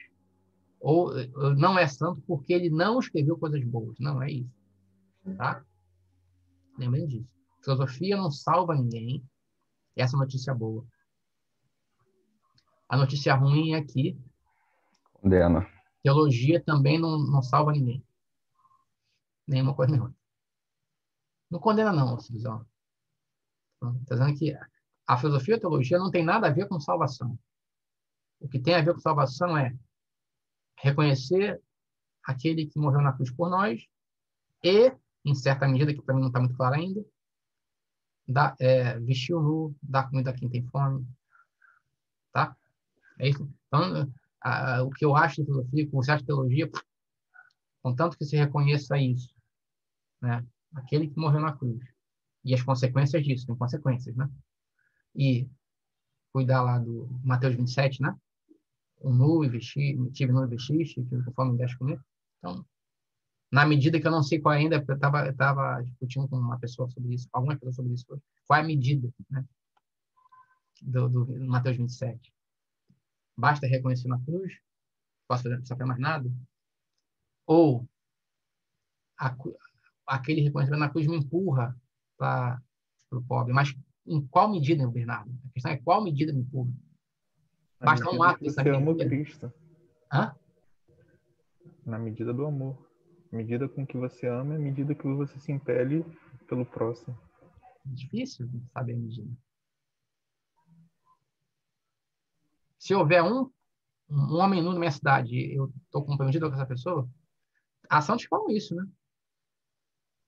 Speaker 1: Ou não é santo porque ele não escreveu coisas boas. Não é isso. Tá? Lembrem disso. Filosofia não salva ninguém. Essa é a notícia boa. A notícia ruim é que
Speaker 5: Condena.
Speaker 1: teologia também não salva ninguém. Nenhuma coisa nem outra. Não condena, não, Cisão. Está dizendo que a filosofia e a teologia não tem nada a ver com salvação. O que tem a ver com salvação é reconhecer aquele que morreu na cruz por nós e, em certa medida, que para mim não está muito claro ainda, vestir o nu, dar comida a quem tem fome, tá? É isso. Então, o que eu acho de filosofia, o que você acha de teologia, contanto que se reconheça isso, né? Aquele que morreu na cruz. E as consequências disso, tem consequências, né? E cuidar lá do Mateus 27, né? O nu e vestir, tive nu e vestiste, que conforme deste comigo. Então, na medida que eu não sei qual ainda, eu estava discutindo com uma pessoa sobre isso, algumas pessoas sobre isso, qual é a medida, né? Do Mateus 27. Basta reconhecer na cruz, posso fazer, não precisa fazer mais nada? Ou a, aquele reconhecimento na cruz me empurra para o pobre. Mas em qual medida, Bernardo? A questão é qual medida me empurra.
Speaker 2: Na
Speaker 1: Basta um
Speaker 2: medida
Speaker 1: ato
Speaker 2: que
Speaker 1: de
Speaker 2: você ama o
Speaker 1: sacrifício.
Speaker 2: Cristo.
Speaker 1: Hã?
Speaker 2: Na medida do amor. A medida com que você ama é a medida que você se impele pelo próximo.
Speaker 1: Difícil saber a medida. Se houver um homem nu na minha cidade e eu estou comprometido com essa pessoa, a Santos falam isso, né?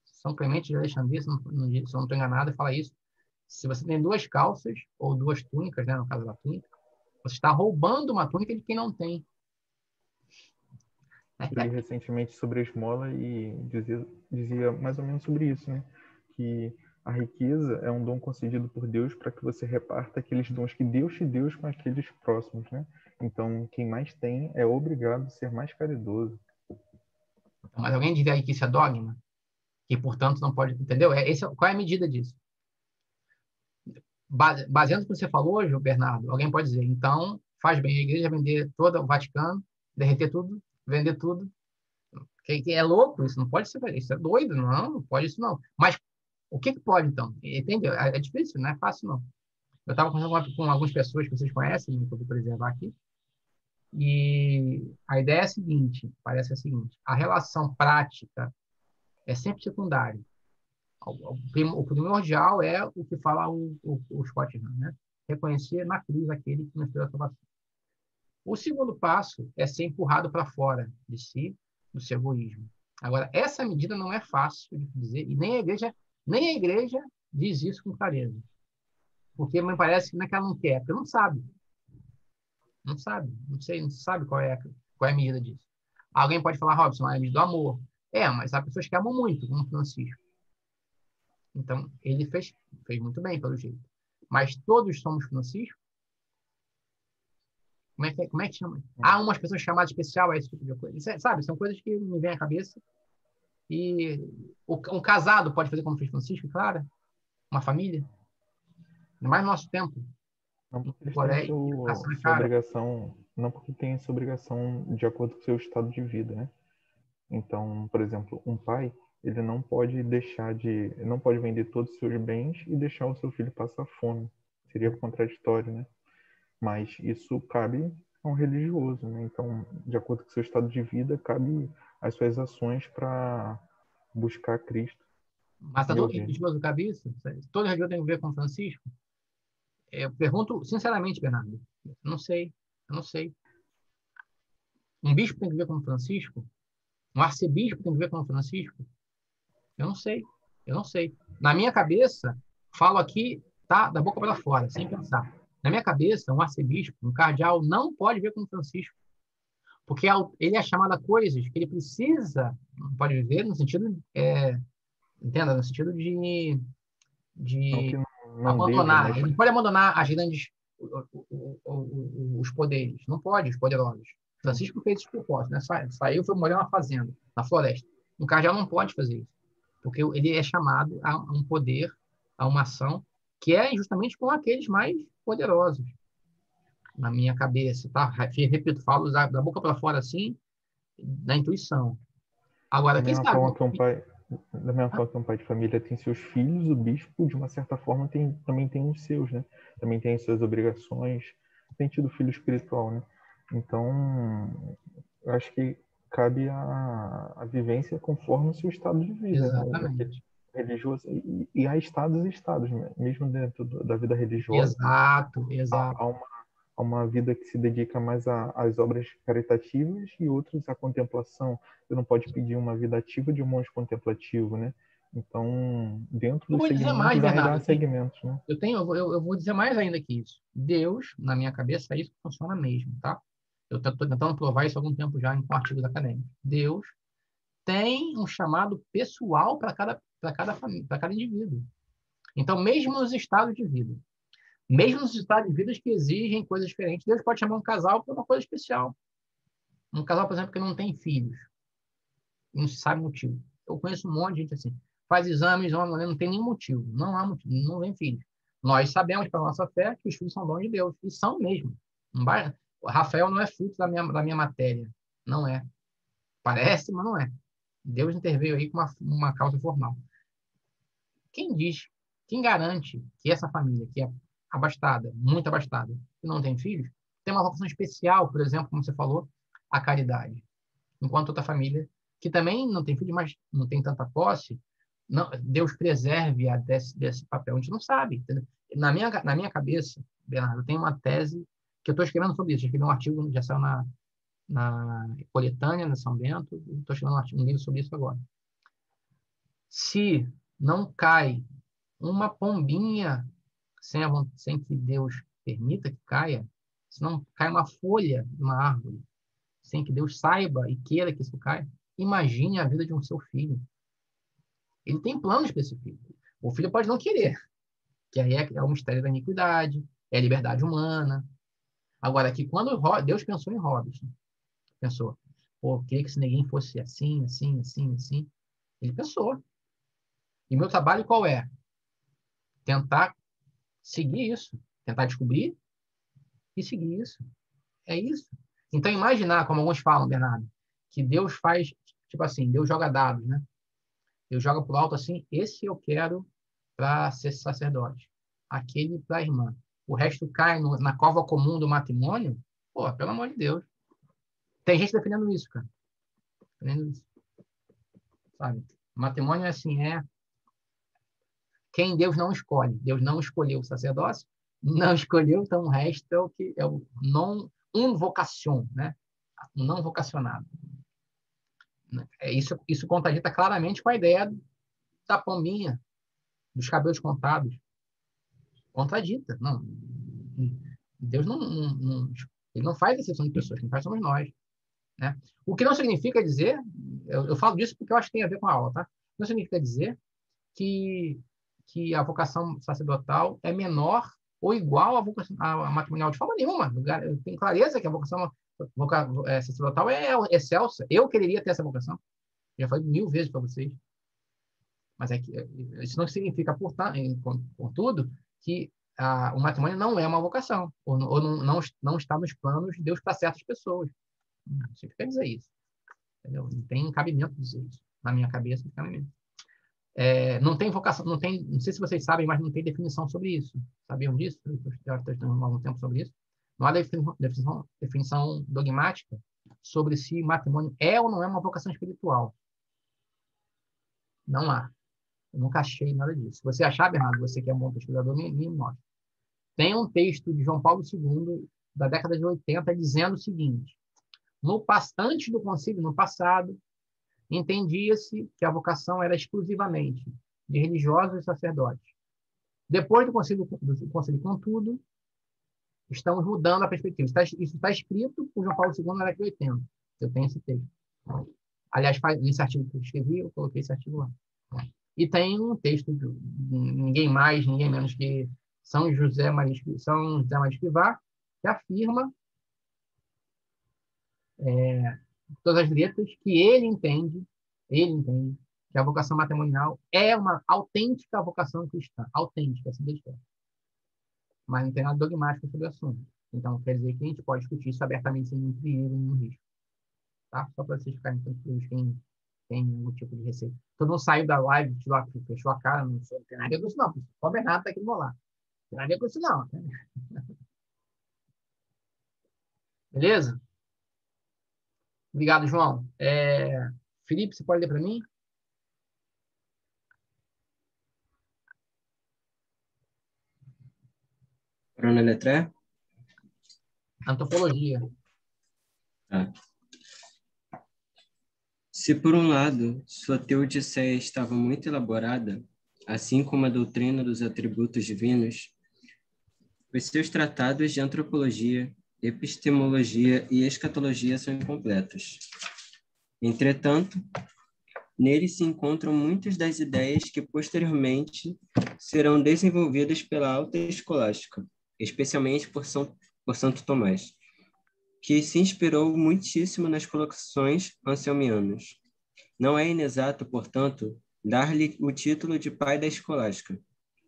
Speaker 1: São Clemente de Alexandria, se eu não estou enganado, fala isso. Se você tem duas calças ou duas túnicas, né, no caso da túnica, você está roubando uma túnica de quem não tem.
Speaker 2: Eu li recentemente sobre a esmola e dizia mais ou menos sobre isso, né? Que a riqueza é um dom concedido por Deus para que você reparta aqueles dons que Deus te deu com aqueles próximos, né? Então, quem mais tem é obrigado a ser mais caridoso.
Speaker 1: Mas alguém diria aí que isso é dogma? Que, portanto, não pode... Entendeu? Qual é a medida disso? Baseando no que você falou hoje, Bernardo, alguém pode dizer, então, faz bem a igreja vender todo o Vaticano, derreter tudo, vender tudo. Que é louco, isso não pode ser, isso é doido, não pode isso não. Mas o que pode, então? Entendeu? É difícil, não é fácil, não. Eu estava conversando com algumas pessoas que vocês conhecem, que eu vou preservar aqui, e a ideia é a seguinte, parece a seguinte, a relação prática é sempre secundária. O primordial é o que fala o Scott Hahn, né? Reconhecer na cruz aquele que nos deu a salvação. O segundo passo é ser empurrado para fora de si, do seu egoísmo. Agora, essa medida não é fácil de dizer, e nem a igreja diz isso com clareza. Porque me parece que não é que ela não quer, porque não sabe. Não sabe, não sei, não sabe qual é a medida disso. Alguém pode falar, Robson, é a medida do amor. Mas há pessoas que amam muito, como Francisco. Então, ele fez muito bem, pelo jeito. Mas todos somos Francisco? Como é que chama? Há umas pessoas chamadas especial a esse tipo de coisa. Sabe, são coisas que me vêm à cabeça. E um casado pode fazer como fez Francisco, claro. Uma família. Mais no nosso tempo.
Speaker 2: Não porque eles têm
Speaker 1: Porém, educação é
Speaker 2: sua
Speaker 1: cara.
Speaker 2: obrigação, não porque têm essa obrigação de acordo com o seu estado de vida, né? Então, por exemplo, um pai, ele não pode vender todos os seus bens e deixar o seu filho passar fome. Seria contraditório, né? Mas isso cabe a um religioso, né? Então, de acordo com o seu estado de vida, cabe as suas ações para buscar Cristo.
Speaker 1: Mas está
Speaker 2: Meu
Speaker 1: todo
Speaker 2: ver.
Speaker 1: religioso cabe isso? Todo religioso tem a ver com Francisco? Eu pergunto sinceramente, Bernardo. Eu não sei. Eu não sei. Um bispo tem que ver com Francisco? Um arcebispo tem que ver com Francisco? Eu não sei. Eu não sei. Na minha cabeça, falo aqui, tá, da boca para fora, sem pensar. Na minha cabeça, um arcebispo, um cardeal, não pode ver com Francisco. Porque ele é chamado a coisas que ele precisa, não pode viver no sentido, entenda, no sentido
Speaker 2: Não
Speaker 1: de
Speaker 2: que não deva,
Speaker 1: abandonar.
Speaker 2: mas
Speaker 1: Ele não pode abandonar as grandes, os poderes. Não pode, os poderosos. Francisco fez esse propósito, né? Saiu, foi morar na fazenda, na floresta. Um cardeal não pode fazer isso, porque ele é chamado a um poder, a uma ação, que é justamente com aqueles mais poderosos, na minha cabeça, tá? Repito, falo da boca para fora assim, da intuição. Agora,
Speaker 2: da
Speaker 1: quem
Speaker 2: mesma
Speaker 1: sabe?
Speaker 2: forma que um pai de família tem seus filhos, o bispo, de uma certa forma, também tem os seus, né? Também tem as suas obrigações, tem tido filho espiritual, né? Então, eu acho que cabe a vivência conforme o seu estado de vida, né?
Speaker 1: Exatamente.
Speaker 2: Religioso. E há estados e estados, né? Mesmo dentro da vida religiosa,
Speaker 1: Exato,
Speaker 2: há,
Speaker 1: exato.
Speaker 2: há uma, há uma vida que se dedica mais às obras caritativas e outras à contemplação. Você não pode pedir uma vida ativa de um monge contemplativo, né? Então, dentro
Speaker 1: Eu
Speaker 2: dos
Speaker 1: vou dizer mais,
Speaker 2: segmentos, vai
Speaker 1: Bernardo.
Speaker 2: dar segmentos, né?
Speaker 1: Eu vou dizer mais ainda que isso. Deus, na minha cabeça, é isso que funciona mesmo, tá? Eu estou tentando provar isso há algum tempo já em artigos acadêmicos. Deus tem um chamado pessoal para cada família, para cada indivíduo. Então, mesmo nos estados de vida, mesmo nos estados de vida que exigem coisas diferentes, Deus pode chamar um casal para uma coisa especial. Um casal, por exemplo, que não tem filhos, não se sabe o motivo. Eu conheço um monte de gente assim, faz exames, não tem nenhum motivo, não há motivo, não vem filhos. Nós sabemos, pela nossa fé, que os filhos são dons de Deus, e são mesmo. Não vai, Rafael não é fruto da minha matéria, não é. Parece, mas não é. Deus interveio aí com uma causa formal. Quem diz, quem garante que essa família, que é abastada, muito abastada, que não tem filhos, tem uma vocação especial, por exemplo, como você falou, a caridade. Enquanto outra família, que também não tem filhos, mas não tem tanta posse, não, Deus preserve-a desse papel. A gente não sabe. Entendeu? Na minha cabeça, Bernardo, tem uma tese que eu estou escrevendo sobre isso. Eu escrevi um artigo, já saiu na coletânea, na São Bento, estou escrevendo um livro sobre isso agora. Se não cai uma pombinha sem que Deus permita que caia, se não cai uma folha de uma árvore, sem que Deus saiba e queira que isso caia, imagine a vida de um seu filho. Ele tem planos para esse filho. O filho pode não querer, que aí é o mistério da iniquidade, é a liberdade humana. Agora, que quando Deus pensou em Robson, pensou, pô, queria que esse neguinho fosse assim, assim, assim, assim, ele pensou. E meu trabalho qual é? Tentar seguir isso, tentar descobrir e seguir isso. É isso. Então, imaginar, como alguns falam, Bernardo, que Deus faz, tipo assim, Deus joga dados, né? Deus joga pro alto assim, esse eu quero para ser sacerdote. Aquele para a irmã. O resto cai na cova comum do matrimônio. Pô, pelo amor de Deus. Tem gente defendendo isso, cara. Defendendo isso. Sabe? O matrimônio é assim, quem Deus não escolhe. Deus não escolheu o sacerdócio, não escolheu, então o resto é o que é o non un vocación, né? Um não vocacionado. Isso contradita claramente com a ideia da pombinha, dos cabelos contados. Contradita. Não. Deus ele não faz exceção de pessoas, quem faz somos nós. Né? O que não significa dizer, eu falo disso porque eu acho que tem a ver com a aula, tá? Não significa dizer que a vocação sacerdotal é menor ou igual à matrimonial de forma nenhuma. Eu tenho clareza que a vocação sacerdotal é excelsa. Eu quereria ter essa vocação. Já falei 1000 vezes para vocês. Mas isso não significa, contudo, que o matrimônio não é uma vocação, ou não está nos planos de Deus para certas pessoas. Não significa dizer isso. Entendeu? Não tem cabimento dizer isso. Na minha cabeça, não tem cabimento. Não tem vocação, não sei se vocês sabem, mas não tem definição sobre isso. Sabiam disso? Eu já estou estudando há algum tempo sobre isso. Não há definição dogmática sobre se matrimônio é ou não é uma vocação espiritual. Não há. Eu nunca achei nada disso. Se você achar, Bernardo, você que é um bom pesquisador, me mostra. Tem um texto de João Paulo II, da década de 80, dizendo o seguinte: antes do concílio, no passado, entendia-se que a vocação era exclusivamente de religiosos e sacerdotes. Depois do concílio, contudo, estamos mudando a perspectiva. Isso está escrito por João Paulo II na década de 80. Eu tenho esse texto. Aliás, nesse artigo que eu escrevi, eu coloquei esse artigo lá. E tem um texto de ninguém mais, ninguém menos que São José Maria Escrivá, que afirma todas as letras que ele entende que a vocação matrimonial é uma autêntica vocação cristã, autêntica, assim deixa. Mas não tem nada dogmático sobre o assunto. Então, quer dizer que a gente pode discutir isso abertamente sem nenhum perigo, nenhum risco. Tá? Só para vocês ficarem tranquilos, quem tem algum tipo de receita. Todo mundo saiu da live, fechou a cara, não tem nada a ver com isso, não. O Bernardo está aqui do meu lado. Não tem nada a ver com isso, não. Beleza? Obrigado, João. Felipe, você pode ler para mim?
Speaker 4: Cronoletré?
Speaker 1: Antropologia.
Speaker 4: Se, por um lado, sua teodiceia estava muito elaborada, assim como a doutrina dos atributos divinos, os seus tratados de antropologia, epistemologia e escatologia são incompletos. Entretanto, neles se encontram muitas das ideias que posteriormente serão desenvolvidas pela alta escolástica, especialmente por Santo Tomás, que se inspirou muitíssimo nas colocações anselmianas. Não é inexato, portanto, dar-lhe o título de pai da escolástica,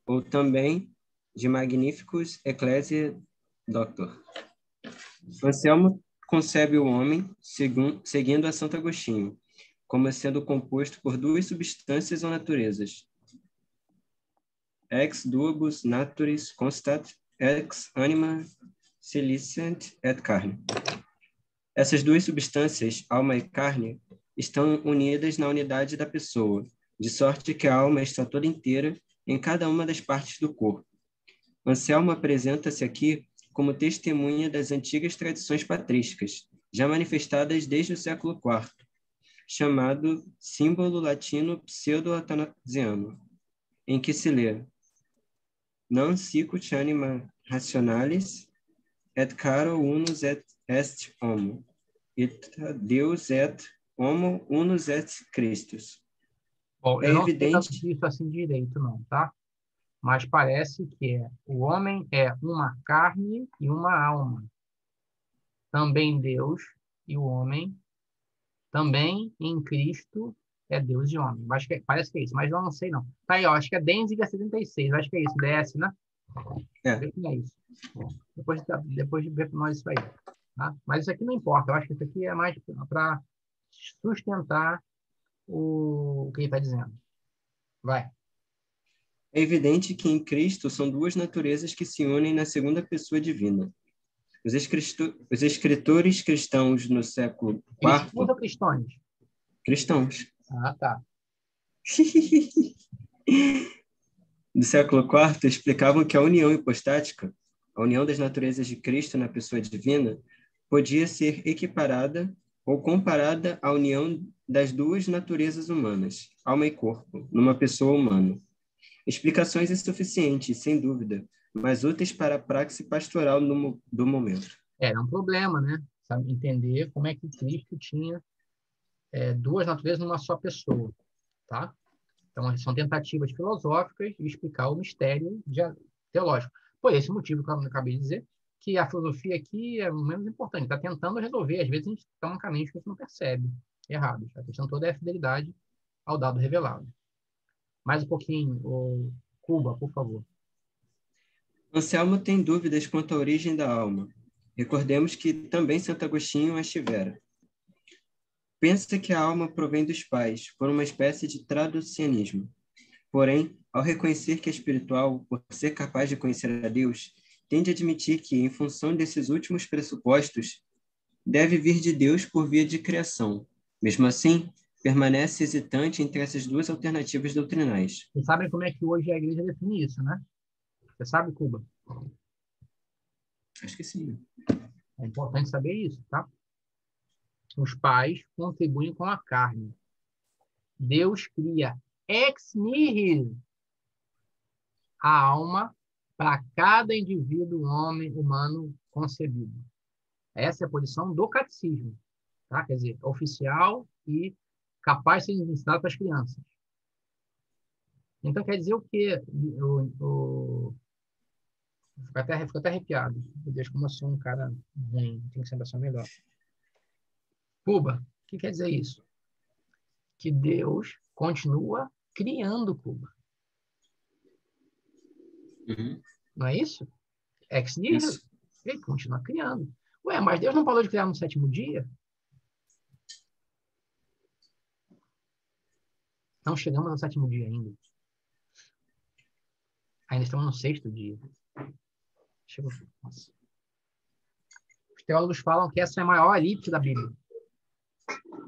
Speaker 4: ou também de Magnificus Ecclesiae Doctor. Anselmo concebe o homem, seguindo a Santo Agostinho, como sendo composto por duas substâncias ou naturezas. Ex duabus naturis constat, ex anima siliciant et carne. Essas duas substâncias, alma e carne, estão unidas na unidade da pessoa, de sorte que a alma está toda inteira em cada uma das partes do corpo. Anselmo apresenta-se aqui como testemunha das antigas tradições patrísticas, já manifestadas desde o século IV, chamado símbolo latino pseudo-athanasiano, em que se lê non sicut anima rationalis et caro unus est homo, et Deus et homo unus et Christus.
Speaker 1: Bom,
Speaker 4: É
Speaker 1: eu não sei
Speaker 4: evidente...
Speaker 1: traduzir isso assim direito, não, tá? Mas parece que o homem é uma carne e uma alma. Também Deus e o homem, também em Cristo é Deus e homem. Parece que é isso, mas eu não sei não. Tá aí, ó, acho que é Denziger 76, acho que é isso, DS, né?
Speaker 4: É.
Speaker 1: É isso. Depois de ver para nós isso aí. Tá? Mas isso aqui não importa, eu acho que isso aqui é mais para sustentar o que ele está dizendo. Vai.
Speaker 4: É evidente que em Cristo são duas naturezas que se unem na segunda pessoa divina. Os escritores cristãos no século
Speaker 1: Cristãos
Speaker 4: IV...
Speaker 1: ou cristãos?
Speaker 4: Cristãos.
Speaker 1: Ah, tá.
Speaker 4: Do século IV explicavam que a união hipostática, a união das naturezas de Cristo na pessoa divina, podia ser equiparada ou comparada à união das duas naturezas humanas, alma e corpo, numa pessoa humana. Explicações insuficientes, sem dúvida, mas úteis para a praxe pastoral do momento.
Speaker 1: Era um problema, né? Sabe, entender como é que Cristo tinha duas naturezas numa só pessoa, tá? Então, são tentativas filosóficas de explicar o mistério teológico. Por esse motivo que eu acabei de dizer, que a filosofia aqui é o menos importante, está tentando resolver. Às vezes a gente está num caminho que a gente não percebe, errado. A questão toda é a fidelidade ao dado revelado. Mais um pouquinho, Cuba, por favor.
Speaker 4: Anselmo tem dúvidas quanto à origem da alma. Recordemos que também Santo Agostinho as tivera. Pensa que a alma provém dos pais, por uma espécie de traducianismo. Porém, ao reconhecer que é espiritual, por ser capaz de conhecer a Deus, tende a admitir que, em função desses últimos pressupostos, deve vir de Deus por via de criação. Mesmo assim, permanece hesitante entre essas duas alternativas doutrinais.
Speaker 1: Vocês sabem como é que hoje a igreja define isso, né? Você sabe, Cuba?
Speaker 4: Acho que sim.
Speaker 1: É importante saber isso, tá? Os pais contribuem com a carne. Deus cria ex nihilo a alma para cada indivíduo humano concebido. Essa é a posição do catecismo, tá? Quer dizer, oficial e capaz de ser ensinado para as crianças. Então, quer dizer o quê? Fico até arrepiado. Meu Deus, como eu sou um cara ruim, tem que sempre ser melhor. Cuba, o que quer dizer isso? Que Deus continua criando Cuba.
Speaker 4: Uhum.
Speaker 1: Não é isso? Ex nihilo, ele continua criando. Ué, mas Deus não parou de criar no sétimo dia? Não chegamos ao sétimo dia ainda. Ainda estamos no sexto dia. Nossa. Os teólogos falam que essa é a maior elipse da Bíblia.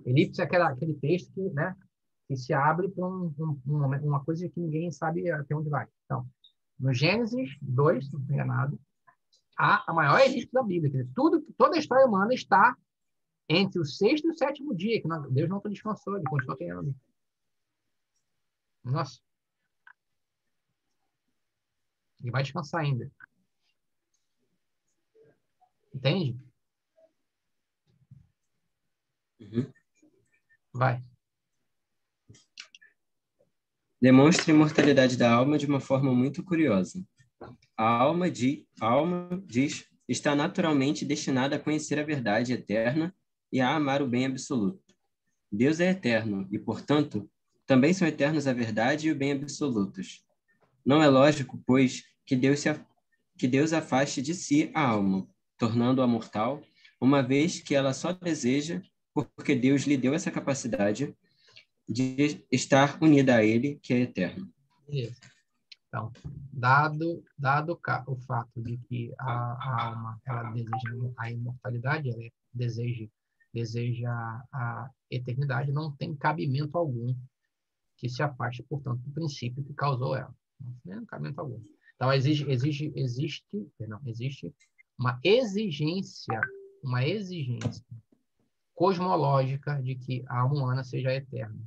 Speaker 1: Elipse é aquele texto que, né, que se abre para uma coisa que ninguém sabe até onde vai. Então, no Gênesis 2, se não estou enganado, há a maior elipse da Bíblia. Quer dizer, toda a história humana está entre o sexto e o sétimo dia, que Deus não descansou, ele continua criando. Nossa. Ele vai descansar ainda. Entende?
Speaker 4: Uhum.
Speaker 1: Vai.
Speaker 4: Demonstra a imortalidade da alma de uma forma muito curiosa. A alma diz, está naturalmente destinada a conhecer a verdade eterna e a amar o bem absoluto. Deus é eterno e, portanto, também são eternos a verdade e o bem absolutos. Não é lógico, pois, que Deus afaste de si a alma, tornando-a mortal, uma vez que ela só deseja, porque Deus lhe deu essa capacidade de estar unida a Ele, que é eterno.
Speaker 1: Beleza. Então, dado o fato de que a alma ela deseja a imortalidade, ela deseja a eternidade, não tem cabimento algum que se afaste, portanto, do princípio que causou ela. Não tem cabimento algum. Então, existe uma exigência cosmológica de que a alma humana seja eterna.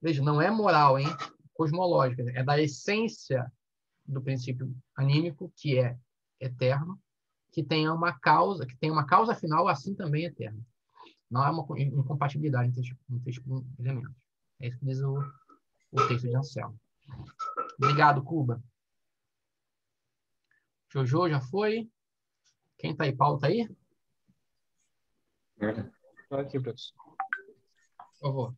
Speaker 1: Veja, não é moral, hein? Cosmológica. É da essência do princípio anímico, que é eterno, que tem uma causa final, assim também eterna. Não há uma incompatibilidade entre esses elementos. É isso que diz o texto de Anselmo. Obrigado, Cuba. Jojo já foi. Quem está aí? Paulo está aí?
Speaker 6: Estou aqui, professor.
Speaker 1: Por favor.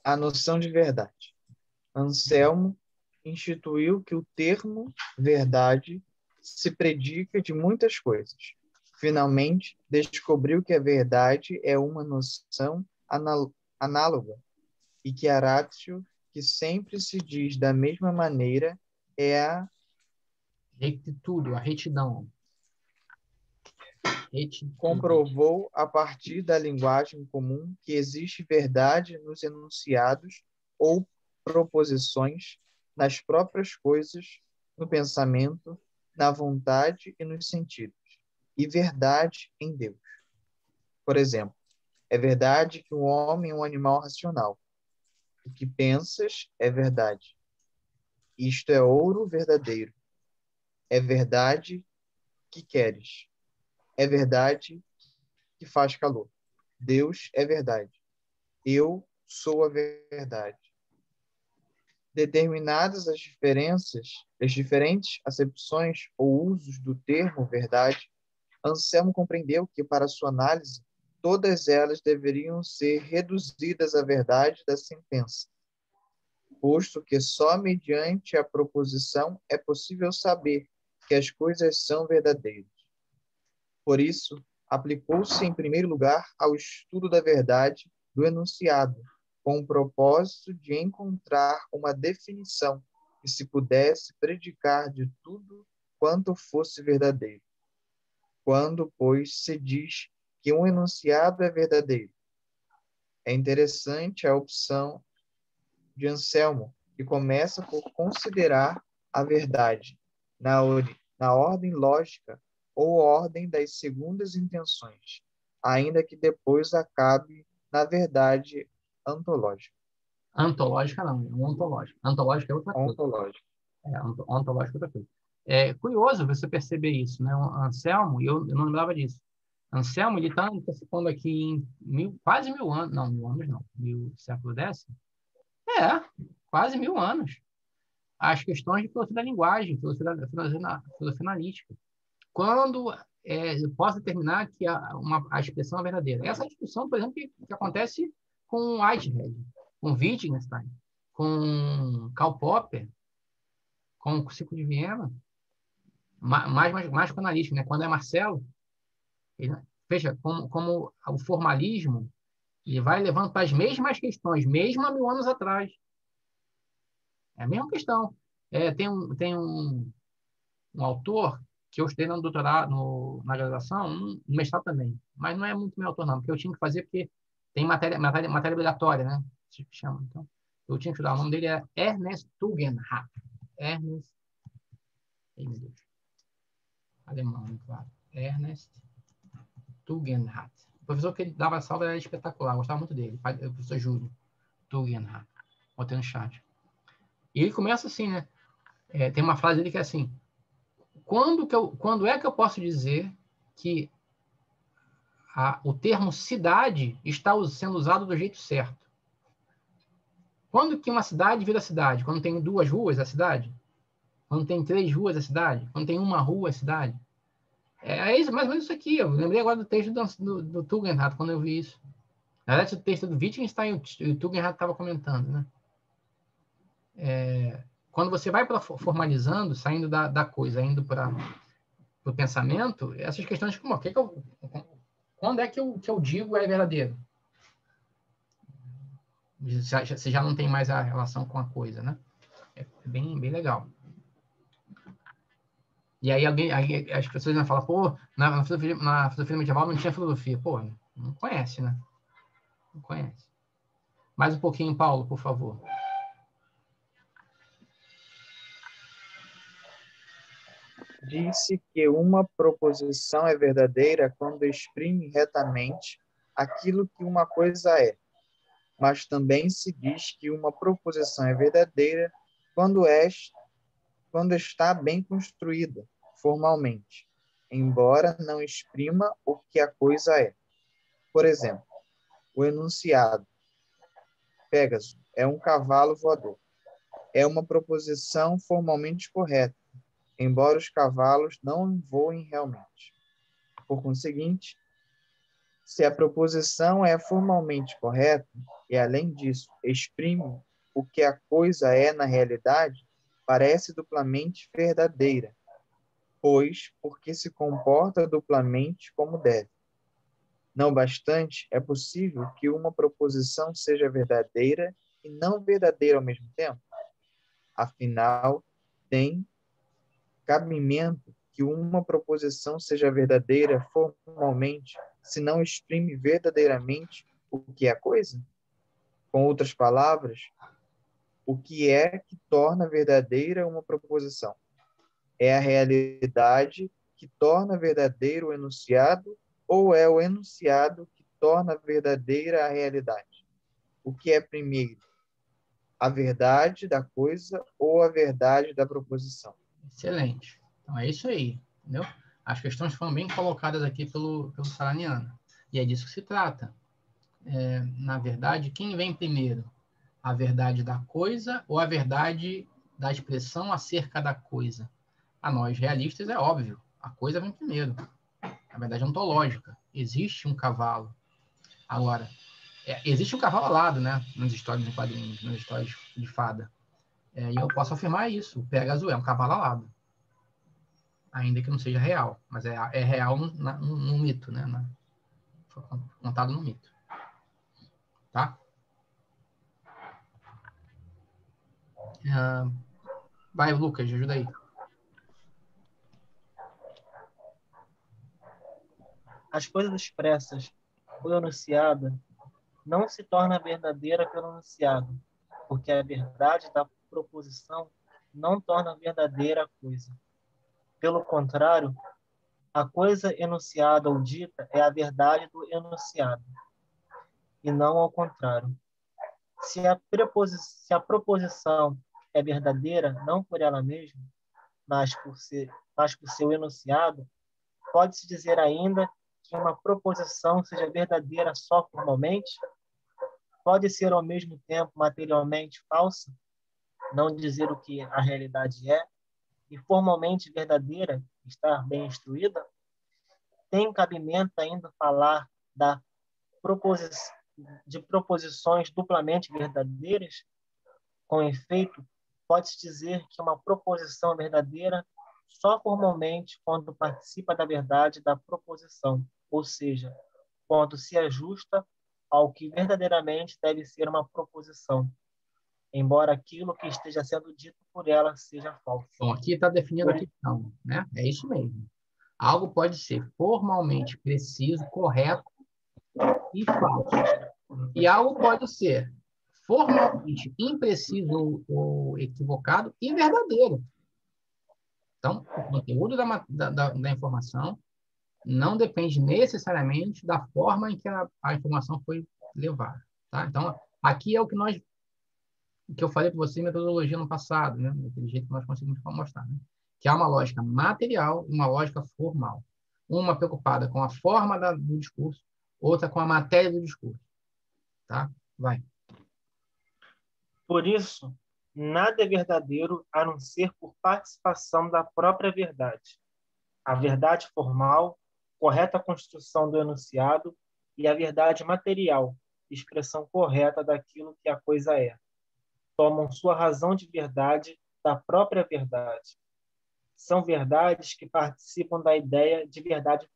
Speaker 6: A noção de verdade. Anselmo instituiu que o termo verdade se predica de muitas coisas. Finalmente, descobriu que a verdade é uma noção análoga e que a ratio, que sempre se diz da mesma maneira, é a
Speaker 1: Rectitude, a retidão.
Speaker 6: comprovou a partir da linguagem comum que existe verdade nos enunciados ou proposições, nas próprias coisas, no pensamento, na vontade e nos sentidos, e verdade em Deus. Por exemplo, é verdade que o homem é um animal racional. O que pensas é verdade. Isto é ouro verdadeiro. É verdade que queres. É verdade que faz calor. Deus é verdade. Eu sou a verdade. Determinadas as diferentes acepções ou usos do termo verdade, Anselmo compreendeu que, para sua análise, todas elas deveriam ser reduzidas à verdade da sentença, posto que só mediante a proposição é possível saber que as coisas são verdadeiras. Por isso, aplicou-se, em primeiro lugar, ao estudo da verdade do enunciado, com o propósito de encontrar uma definição que se pudesse predicar de tudo quanto fosse verdadeiro. Quando, pois, se diz que um enunciado é verdadeiro, é interessante a opção de Anselmo, que começa por considerar a verdade na ordem lógica ou ordem das segundas intenções, ainda que depois acabe na verdade antológica.
Speaker 1: Antológica não, é ontológica. Antológica é outra coisa.
Speaker 6: Ontológica.
Speaker 1: Ontológica é outra coisa. É curioso você perceber isso, né? O Anselmo, eu não lembrava disso. Anselmo, ele está participando aqui em quase 1000 anos. Não, 1000 anos não. Século X? Quase 1000 anos. As questões de filosofia da linguagem, filosofia analítica. Quando eu posso determinar que a expressão é verdadeira. Essa discussão, por exemplo, que acontece com Whitehead, com Wittgenstein, com Karl Popper, com o Ciclo de Viena, mais com analítica, né? Quando é Marcelo, veja como o formalismo ele vai levando para as mesmas questões, mesmo há 1000 anos atrás. É a mesma questão. Tem um autor que eu estudei no doutorado, na graduação, no mestrado também, mas não é muito meu autor, não, porque eu tinha que fazer, porque tem matéria obrigatória, né? Se chama. Então, eu tinha que estudar. O nome dele é Ernest Tugendhat. Ernest. Ai, meu Deus. Alemão, claro. Ernest Tugendhat. O professor que ele dava essa aula era espetacular, eu gostava muito dele, o professor Júlio Tugendhat. Botei no chat. E ele começa assim, né? Tem uma frase dele que é assim: quando é que eu posso dizer que o termo cidade está sendo usado do jeito certo? Quando que uma cidade vira cidade? Quando tem 2 ruas, é cidade? Quando tem 3 ruas, é cidade? Quando tem 1 rua, é cidade? Isso, mais ou menos isso aqui. Eu lembrei agora do texto do Tugendhat, quando eu vi isso. Na verdade, o texto do Wittgenstein, o Tugendhat estava comentando, né? Quando você vai formalizando, saindo da coisa, indo para o pensamento, essas questões como quando é que eu digo é verdadeiro? Você já não tem mais a relação com a coisa, né? É bem legal. E aí as pessoas vão falar, pô, na filosofia medieval não tinha filosofia. Pô, não conhece, né? Não conhece. Mais um pouquinho, Paulo, por favor.
Speaker 6: Disse que uma proposição é verdadeira quando exprime retamente aquilo que uma coisa é, mas também se diz que uma proposição é verdadeira quando está bem construída, formalmente, embora não exprima o que a coisa é. Por exemplo, o enunciado Pégaso é um cavalo voador. É uma proposição formalmente correta, embora os cavalos não voem realmente. Por conseguinte, se a proposição é formalmente correta e, além disso, exprime o que a coisa é na realidade, parece duplamente verdadeira, pois porque se comporta duplamente como deve. Não bastante, é possível que uma proposição seja verdadeira e não verdadeira ao mesmo tempo? Afinal, tem cabimento que uma proposição seja verdadeira formalmente, se não exprime verdadeiramente o que é a coisa? Com outras palavras, o que é que torna verdadeira uma proposição? É a realidade que torna verdadeiro o enunciado ou é o enunciado que torna verdadeira a realidade? O que é primeiro? A verdade da coisa ou a verdade da proposição?
Speaker 1: Excelente. Então, é isso aí, entendeu? As questões foram bem colocadas aqui pelo Saraniano. E é disso que se trata. Na verdade, quem vem primeiro? A verdade da coisa ou a verdade da expressão acerca da coisa? A nós, realistas, é óbvio. A coisa vem primeiro. A verdade ontológica. Existe um cavalo. Agora, existe um cavalo alado, né? Nas histórias de quadrinhos, nas histórias de fada. E eu posso afirmar isso. O Pégaso é um cavalo alado. Ainda que não seja real. Mas é real no mito, né? Foi contado no mito. Tá? Vai, Lucas, ajuda aí.
Speaker 7: As coisas expressas ou enunciada não se torna verdadeira pelo enunciado, porque a verdade da proposição não torna verdadeira a coisa. Pelo contrário, a coisa enunciada ou dita é a verdade do enunciado, e não ao contrário. Se a proposição é verdadeira, não por ela mesma, mas por seu enunciado, pode-se dizer ainda que uma proposição seja verdadeira só formalmente? Pode ser ao mesmo tempo materialmente falsa, não dizer o que a realidade é, e formalmente verdadeira, estar bem instruída? Tem cabimento ainda falar de proposições duplamente verdadeiras? Com efeito, pode-se dizer que uma proposição é verdadeira só formalmente quando participa da verdade da proposição, ou seja, quando se ajusta ao que verdadeiramente deve ser uma proposição, embora aquilo que esteja sendo dito por ela seja falso.
Speaker 1: Bom, aqui está definindo a questão, né? É isso mesmo. Algo pode ser formalmente preciso, correto e falso. E algo pode ser formalmente impreciso ou equivocado e verdadeiro. Então, o conteúdo da informação não depende necessariamente da forma em que a informação foi levada. Tá? Então, aqui é o que eu falei para você em metodologia no passado, né? Daquele jeito que nós conseguimos mostrar, né? Que há uma lógica material e uma lógica formal. Uma preocupada com a forma do discurso, outra com a matéria do discurso. Tá? Vai.
Speaker 7: Por isso, nada é verdadeiro a não ser por participação da própria verdade. A verdade formal, correta construção do enunciado, e a verdade material, expressão correta daquilo que a coisa é. Tomam sua razão de verdade da própria verdade. São verdades que participam da ideia de verdade.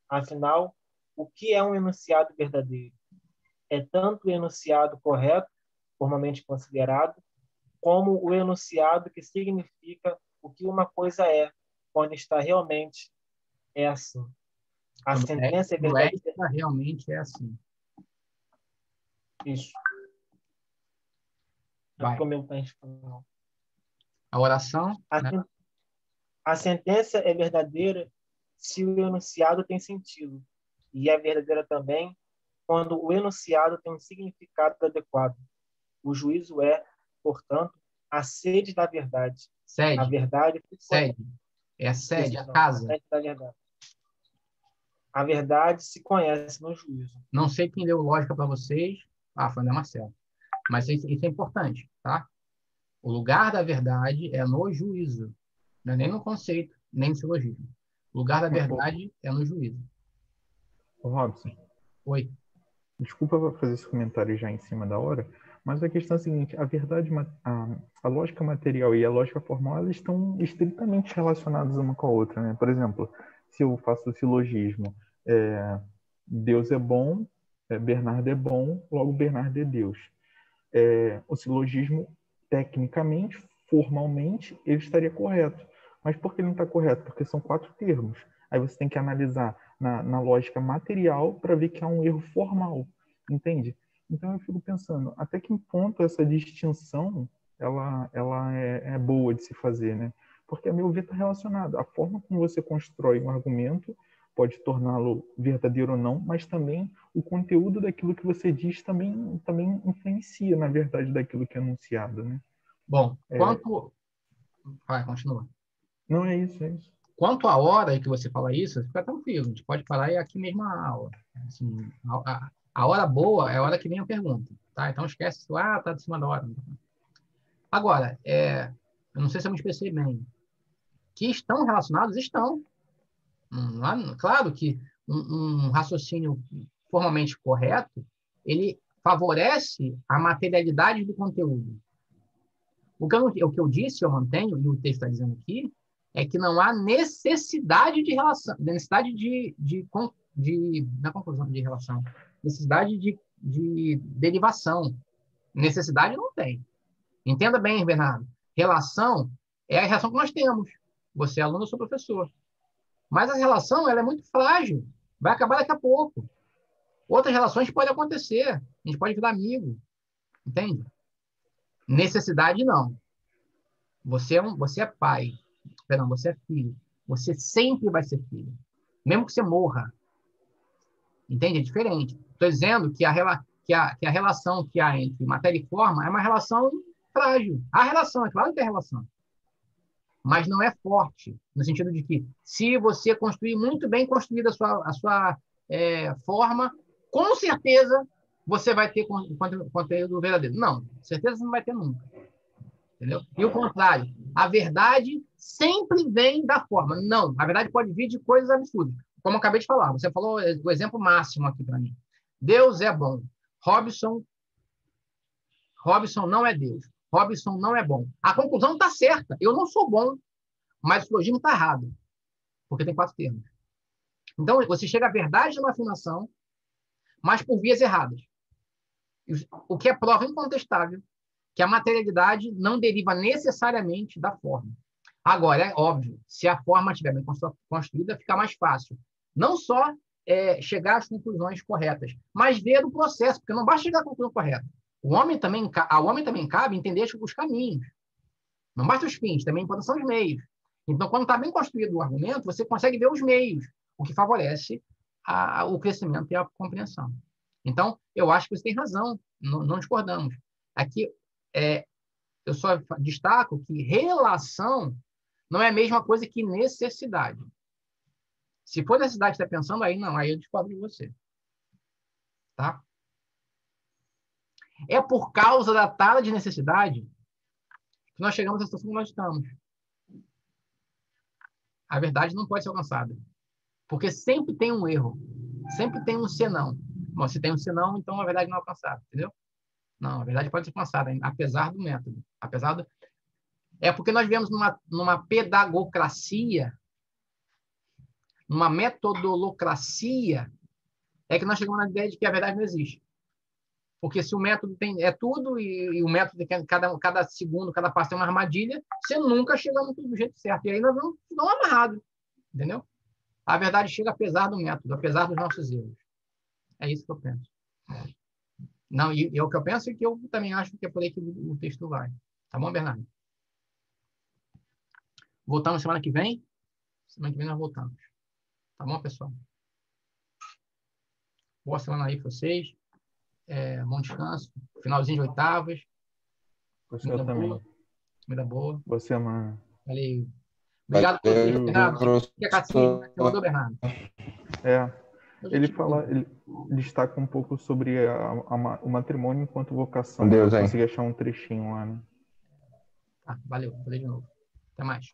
Speaker 7: Afinal, o que é um enunciado verdadeiro? É tanto o enunciado correto, formalmente considerado, como o enunciado que significa o que uma coisa é, quando está realmente é assim. A sentença é verdadeira.
Speaker 1: Realmente é assim.
Speaker 7: Isso.
Speaker 1: Vai. A oração.
Speaker 7: A sentença é verdadeira se o enunciado tem sentido. E é verdadeira também quando o enunciado tem um significado adequado. O juízo é, portanto, a sede da verdade.
Speaker 1: Sede.
Speaker 7: A verdade.
Speaker 1: Sede. É a sede, a casa.
Speaker 7: A sede da verdade. A verdade se conhece no juízo.
Speaker 1: Não sei quem deu lógica para vocês. Foi o Marcelo. Mas isso é importante, tá? O lugar da verdade é no juízo. Não é nem no conceito, nem no silogismo. O lugar da verdade é no juízo.
Speaker 2: Robson.
Speaker 1: Oi.
Speaker 2: Desculpa fazer esse comentário já em cima da hora, mas a questão é a seguinte: a verdade, a lógica material e a lógica formal, elas estão estritamente relacionadas uma com a outra, né? Por exemplo, se eu faço o silogismo, Deus é bom, Bernardo é bom, logo Bernardo é Deus. O silogismo, tecnicamente, formalmente, ele estaria correto. Mas por que ele não está correto? Porque são 4 termos. Aí você tem que analisar na lógica material para ver que há um erro formal, entende? Então eu fico pensando, até que ponto essa distinção ela é boa de se fazer, né? Porque, a meu ver, está relacionado. A forma como você constrói um argumento pode torná-lo verdadeiro ou não, mas também o conteúdo daquilo que você diz também influencia, na verdade, daquilo que é anunciado, né?
Speaker 1: Bom, quanto... Vai, continua.
Speaker 2: Não, é isso.
Speaker 1: Quanto à hora que você fala isso, fica tranquilo, a gente pode falar aqui mesmo a aula. Assim, a hora boa é a hora que vem a pergunta, tá? Então esquece isso, tá de cima da hora. Agora, eu não sei se eu me expressei bem. Que estão relacionados? Estão. Claro que um raciocínio formalmente correto, ele favorece a materialidade do conteúdo. O que eu disse, eu mantenho, e o texto está dizendo aqui, é que não há necessidade de relação, necessidade na conclusão de relação, necessidade de derivação. Necessidade não tem. Entenda bem, Bernardo. Relação é a relação que nós temos. Você é aluno, eu sou professor. Mas a relação ela é muito frágil. Vai acabar daqui a pouco. Outras relações podem acontecer. A gente pode virar amigo. Entende? Necessidade, não. Você é pai. Perdão, você é filho. Você sempre vai ser filho. Mesmo que você morra. Entende? É diferente. Estou dizendo que a relação que há entre matéria e forma é uma relação frágil. Há relação, é claro que é relação. Mas não é forte, no sentido de que, se você construir muito bem construída a sua forma, com certeza você vai ter conteúdo verdadeiro. Não, certeza você não vai ter nunca. Entendeu? E o contrário, a verdade sempre vem da forma. Não, a verdade pode vir de coisas absurdas. Como eu acabei de falar, você falou o exemplo máximo aqui para mim. Deus é bom. Robson não é Deus. Robson não é bom. A conclusão está certa. Eu não sou bom, mas o silogismo está errado, porque tem 4 termos. Então, você chega à verdade numa afirmação, mas por vias erradas. O que é prova incontestável que a materialidade não deriva necessariamente da forma. Agora, é óbvio, se a forma estiver bem construída, fica mais fácil. Não só chegar às conclusões corretas, mas ver o processo, porque não basta chegar à conclusão correta. Ao homem também cabe entender os caminhos. Não basta os fins, também importam os meios. Então, quando está bem construído o argumento, você consegue ver os meios, o que favorece o crescimento e a compreensão. Então, eu acho que você tem razão, não discordamos. Aqui, eu só destaco que relação não é a mesma coisa que necessidade. Se for necessidade que está pensando, aí não, aí eu discordo de você. Tá? É por causa da tara de necessidade que nós chegamos à situação que nós estamos. A verdade não pode ser alcançada. Porque sempre tem um erro. Sempre tem um senão. Bom, se tem um senão, então a verdade não é alcançada. Entendeu? Não, a verdade pode ser alcançada, apesar do método. É porque nós vivemos numa pedagocracia, numa metodolocracia, é que nós chegamos na ideia de que a verdade não existe. Porque se o método é tudo e o método tem cada segundo, cada passo tem uma armadilha, você nunca chega do jeito certo. E aí nós vamos amarrados. Entendeu? A verdade chega apesar do método, apesar dos nossos erros. É isso que eu penso. Não, e o que eu penso é que eu também acho que é por aí que o texto vai. Tá bom, Bernardo? Voltamos semana que vem? Semana que vem nós voltamos. Tá bom, pessoal? Boa semana aí para vocês. Bom descanso. Finalzinho de oitavas.
Speaker 2: Você também.
Speaker 1: Comida boa.
Speaker 2: Boa semana.
Speaker 1: Valeu. Obrigado pelo texto, Bernardo. Que é cacinho, né? Você mandou, Bernardo?
Speaker 2: Ele destaca um pouco sobre o matrimônio enquanto vocação.
Speaker 5: Deus, hein?
Speaker 2: Consegui achar um trechinho lá, né?
Speaker 1: Tá, valeu. Vou ler de novo. Até mais.